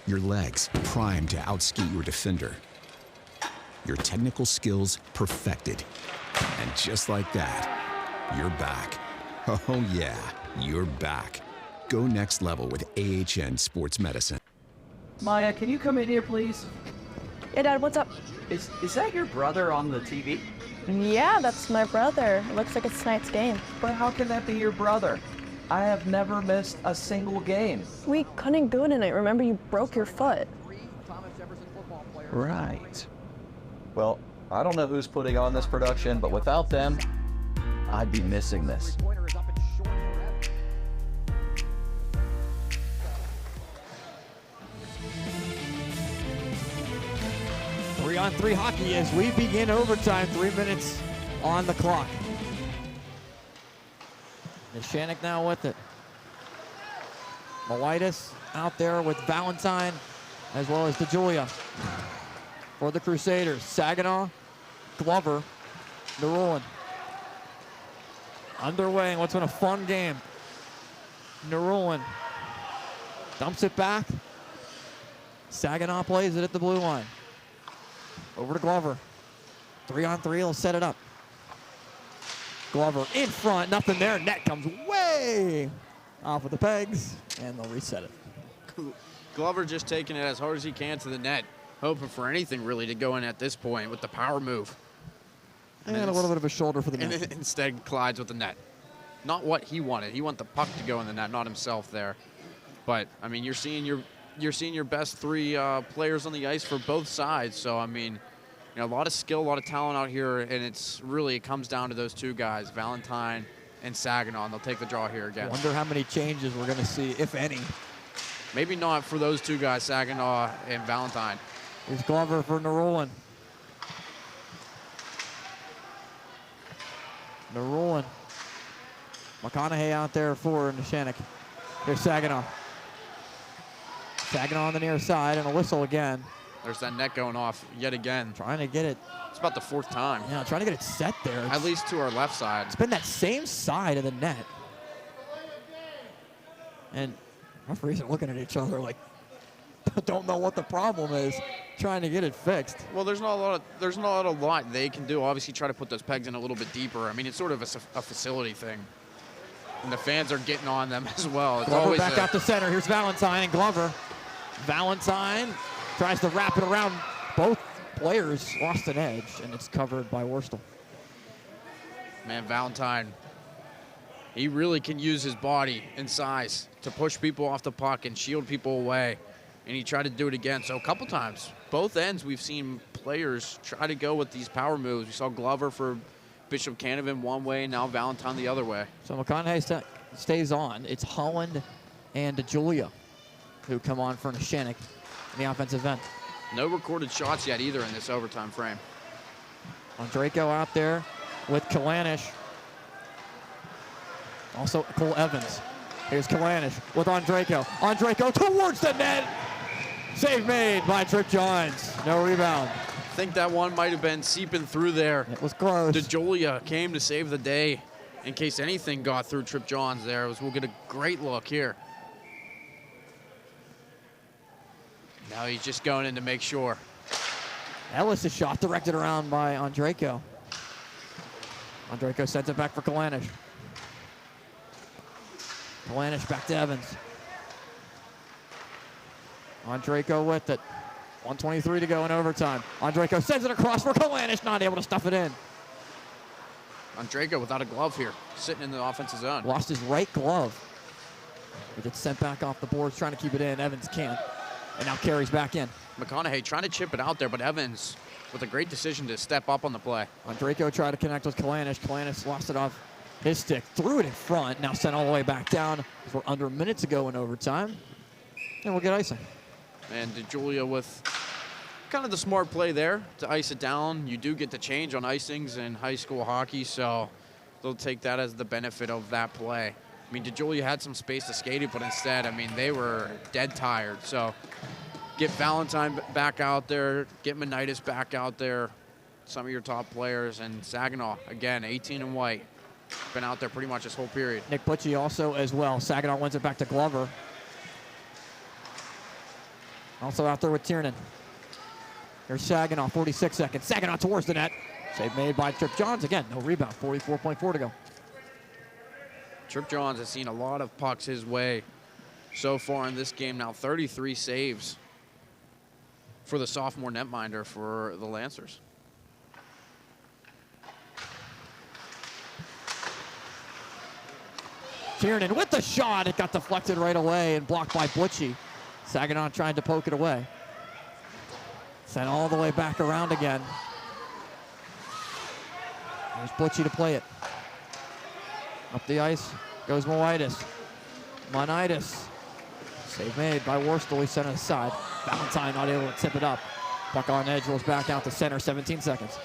Your legs primed to outskate your defender. your technical skills perfected. And just like that, you're back. Oh yeah, you're back. Go next level with AHN Sports Medicine. Maya, can you come in here, please? Yeah, Dad, what's up? Is that your brother on the TV? Yeah, that's my brother. It looks like it's tonight's game. But how can that be your brother? I have never missed a single game. We couldn't go tonight. Remember, you broke your foot. Right. Well, I don't know who's putting on this production, but without them, I'd be missing this. 3-on-3 hockey as we begin overtime. 3 minutes on the clock. Neshannock now with it. Melitis out there with Valentine as well as DeJulia for the Crusaders. Saginaw, Glover, Nerulin. Underway in what's been a fun game. Nerulin dumps it back. Saginaw plays it at the blue line. Over to Glover. 3-on-3, he'll set it up. Glover in front, nothing there. Net comes way off of the pegs, and they'll reset it. Glover just taking it as hard as he can to the net, hoping for anything really to go in at this point with the power move. And a little bit of a shoulder for the net. And instead collides with the net. Not what he wanted. He wanted the puck to go in the net, not himself there. But, I mean, you're seeing your best three players on the ice for both sides. So, I mean, you know, a lot of skill, a lot of talent out here, and it comes down to those two guys, Valentine and Saginaw, and they'll take the draw here again. Wonder how many changes we're going to see, if any. Maybe not for those two guys, Saginaw and Valentine. Here's Glover for Nerulin. Nerulin. McConaughey out there for Neshannock. Here's Saginaw. Saginaw on the near side, and a whistle again. There's that net going off yet again. Trying to get it. It's about the fourth time. Yeah, trying to get it set there. At least to our left side. It's been that same side of the net. And referees are looking at each other like, don't know what the problem is, trying to get it fixed. Well, there's not a lot they can do. Obviously, try to put those pegs in a little bit deeper. I mean, it's sort of a facility thing. And the fans are getting on them as well. It's Glover always back out to center. Here's Valentine and Glover. Valentine tries to wrap it around. Both players lost an edge, and it's covered by Worstel. Man, Valentine, he really can use his body and size to push people off the puck and shield people away. And he tried to do it again. So a couple times, both ends, we've seen players try to go with these power moves. We saw Glover for Bishop Canevin one way, now Valentine the other way. So McConaughey stays on. It's Holland and DeJulia who come on for Neshannock in the offensive end. No recorded shots yet either in this overtime frame. Andrejko out there with Kalanish. Also Cole Evans. Here's Kalanish with Andrejko. Andrejko towards the net. Save made by Trip Johns. No rebound. I think that one might have been seeping through there. It was close. DeJulia came to save the day in case anything got through Trip Johns there. We'll get a great look here. Now he's just going in to make sure. Ellis' shot directed around by Andrejko. Andrejko sends it back for Kalanish. Kalanish back to Evans. Andrejko with it. 1:23 to go in overtime. Andrejko sends it across for Kalanish, not able to stuff it in. Andrejko without a glove here, sitting in the offensive zone. Lost his right glove. He gets sent back off the boards, trying to keep it in. Evans can't. And now carries back in. McConaughey trying to chip it out there, but Evans with a great decision to step up on the play. Andrejko tried to connect with Kalanish. Kalanish lost it off his stick, threw it in front, now sent all the way back down. We're under minutes ago in overtime. And we'll get icing. And DeJulia with kind of the smart play there to ice it down. You do get the change on icings in high school hockey, so they'll take that as the benefit of that play. I mean, DeJulia had some space to skate it, but instead, I mean, they were dead tired. So get Valentine back out there, get Menitis back out there, some of your top players, and Saginaw, again, 18 and white. Been out there pretty much this whole period. Nick Butchie also as well. Saginaw wins it back to Glover. Also out there with Tiernan. Here's Saginaw, 46 seconds. Saginaw towards the net. Save made by Trip Johns. Again, no rebound, 44.4 to go. Trip Johns has seen a lot of pucks his way so far in this game. Now 33 saves for the sophomore netminder for the Lancers. Tiernan with the shot. It got deflected right away and blocked by Butchie. Saginaw trying to poke it away. Sent all the way back around again. There's Butchie to play it. Up the ice goes Moitis. Monitis. Save made by Worstel. He sent it aside. Valentine not able to tip it up. Puck on edge, rolls back out to center, 17 seconds.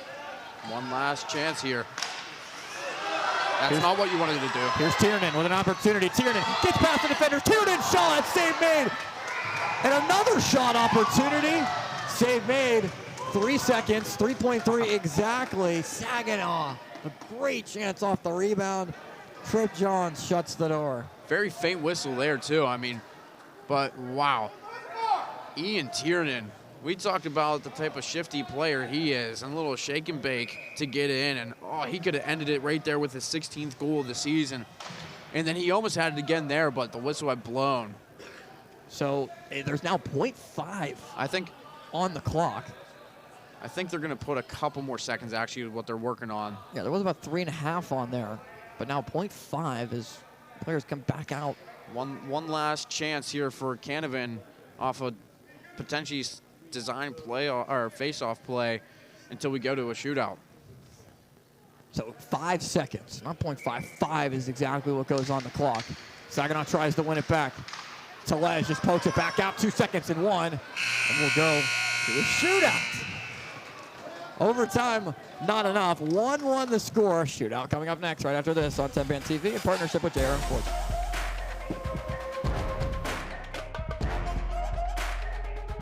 One last chance here. That's not what you wanted to do. Here's Tiernan with an opportunity. Tiernan gets past the defenders. Tiernan shot, save made. And another shot opportunity. Save made. 3 seconds, 3.3 exactly. Saginaw, a great chance off the rebound. Trip Johns shuts the door. Very faint whistle there too. I mean, but wow. Ian Tiernan, we talked about the type of shifty player he is, and a little shake and bake to get in, and oh, he could have ended it right there with his 16th goal of the season. And then he almost had it again there, but the whistle had blown. So there's now 0.5, I think, on the clock. I think they're going to put a couple more seconds, actually, with what they're working on. Yeah, there was about 3.5 on there, but now 0.5 as players come back out. One last chance here for Canevin off a potentially design play or face-off play until we go to a shootout. So 5 seconds, not 0.5. 5 is exactly what goes on the clock. Saginaw tries to win it back. Telez just pokes it back out. 2 seconds and 1, and we'll go to a shootout. Overtime, not enough. 1-1 the score. Shootout coming up next right after this on Tenband TV in partnership with JRM Sports.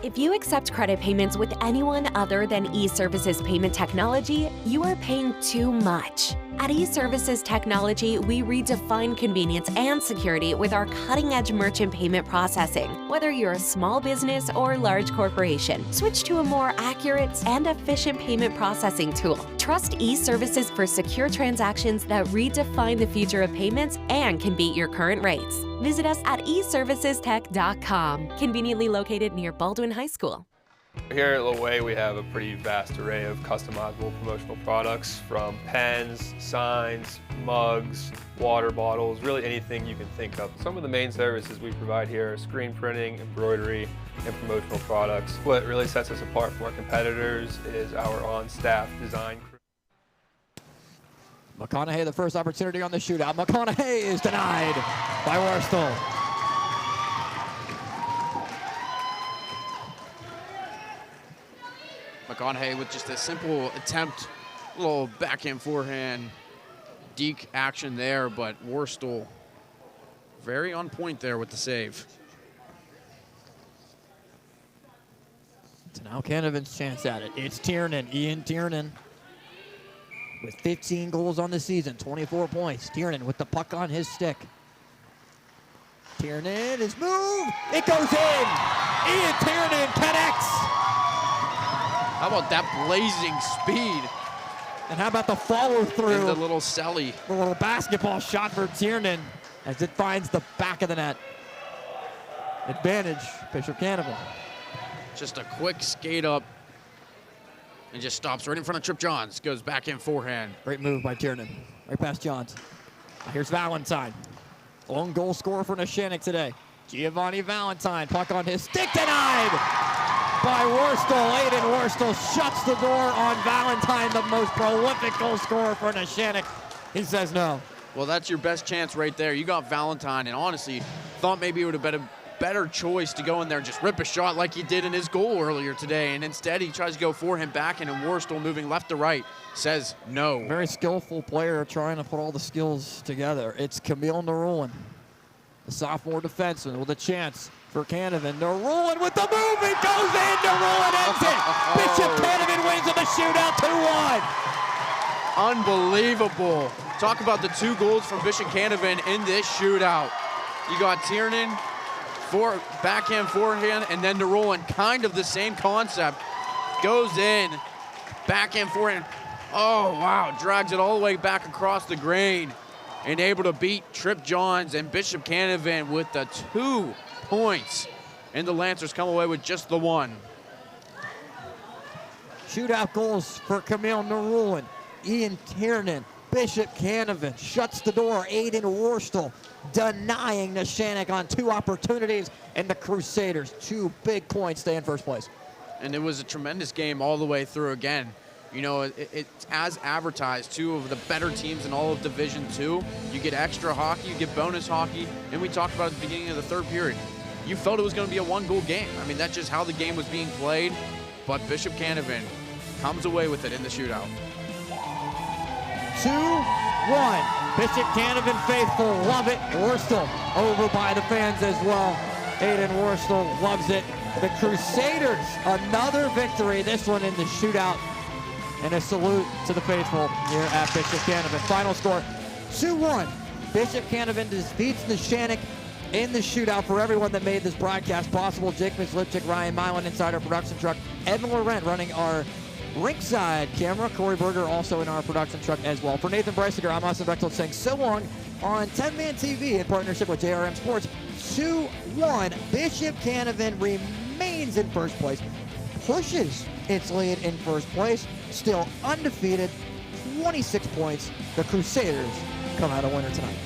If you accept credit payments with anyone other than eServices Payment Technology, you are paying too much. At eServices Technology, we redefine convenience and security with our cutting-edge merchant payment processing. Whether you're a small business or large corporation, switch to a more accurate and efficient payment processing tool. Trust eServices for secure transactions that redefine the future of payments and can beat your current rates. Visit us at eservicestech.com, conveniently located near Baldwin High School. Here at Loway, we have a pretty vast array of customizable promotional products, from pens, signs, mugs, water bottles, really anything you can think of. Some of the main services we provide here are screen printing, embroidery, and promotional products. What really sets us apart from our competitors is our on-staff design crew. McConaughey, the first opportunity on the shootout. McConaughey is denied by Worstel. McConaughey with just a simple attempt, a little backhand, forehand, deke action there, but Worstel very on point there with the save. So now Canevin's chance at it. It's Tiernan, Ian Tiernan, with 15 goals on the season, 24 points. Tiernan with the puck on his stick. Tiernan is moved. It goes in. Ian Tiernan connects. How about that blazing speed? And how about the follow through? And the little celly. The little basketball shot for Tiernan as it finds the back of the net. Advantage, Bishop Canevin. Just a quick skate up and just stops right in front of Trip Johns. Goes back in forehand. Great move by Tiernan. Right past Johns. Here's Valentine. Lone goal scorer for Neshannock today. Giovanni Valentine. Puck on his stick, denied by Worstel. Aiden Worstel shuts the door on Valentine, the most prolific goal scorer for Neshannock. He says no. Well, that's your best chance right there. You got Valentine, and honestly, thought maybe it would have been a better choice to go in there and just rip a shot like he did in his goal earlier today. And instead, he tries to go forehand back, and Worstel moving left to right says no. Very skillful player trying to put all the skills together. It's Camille Narulin, the sophomore defenseman, with a chance for Canevin. Narulin with the move. It goes in. Narulin ends it. Bishop Canevin wins in the shootout 2-1. Unbelievable. Talk about the 2 goals from Bishop Canevin in this shootout. You got Tiernan, backhand, forehand, and then Narulin, kind of the same concept. goes in, backhand forehand. Oh, wow, drags it all the way back across the green and able to beat Trip Johns and Bishop Canevin with the 2 points. And the Lancers come away with just the 1. Shootout goals for Camille Narulin, Ian Tiernan, Bishop Canevin shuts the door. Aiden Worstel denying Neshannock on 2 opportunities, and the Crusaders, 2 big points, stay in first place. And it was a tremendous game all the way through again. You know, it's as advertised, 2 of the better teams in all of Division II. You get extra hockey, you get bonus hockey, and we talked about at the beginning of the 3rd period. You felt it was going to be a 1-goal game. I mean, that's just how the game was being played, but Bishop Canevin comes away with it in the shootout. 2-1. Bishop Canevin faithful love it. Worstel over by the fans as well. Aiden Worstel loves it. The Crusaders, another victory, this one in the shootout. And a salute to the faithful here at Bishop Canevin. Final score, 2-1. Bishop Canevin defeats Neshannock in the shootout. For everyone that made this broadcast possible, Jake Mislipchik, Ryan Milan inside our production truck, Evan Laurent running our ringside camera, Corey Berger also in our production truck as well. For Nathan Breisiger, I'm Austin Bechtold saying so long on Tenband TV in partnership with JRM Sports. 2-1. Bishop Canevin remains in first place, pushes its lead in first place, still undefeated, 26 points. The Crusaders come out a winner tonight.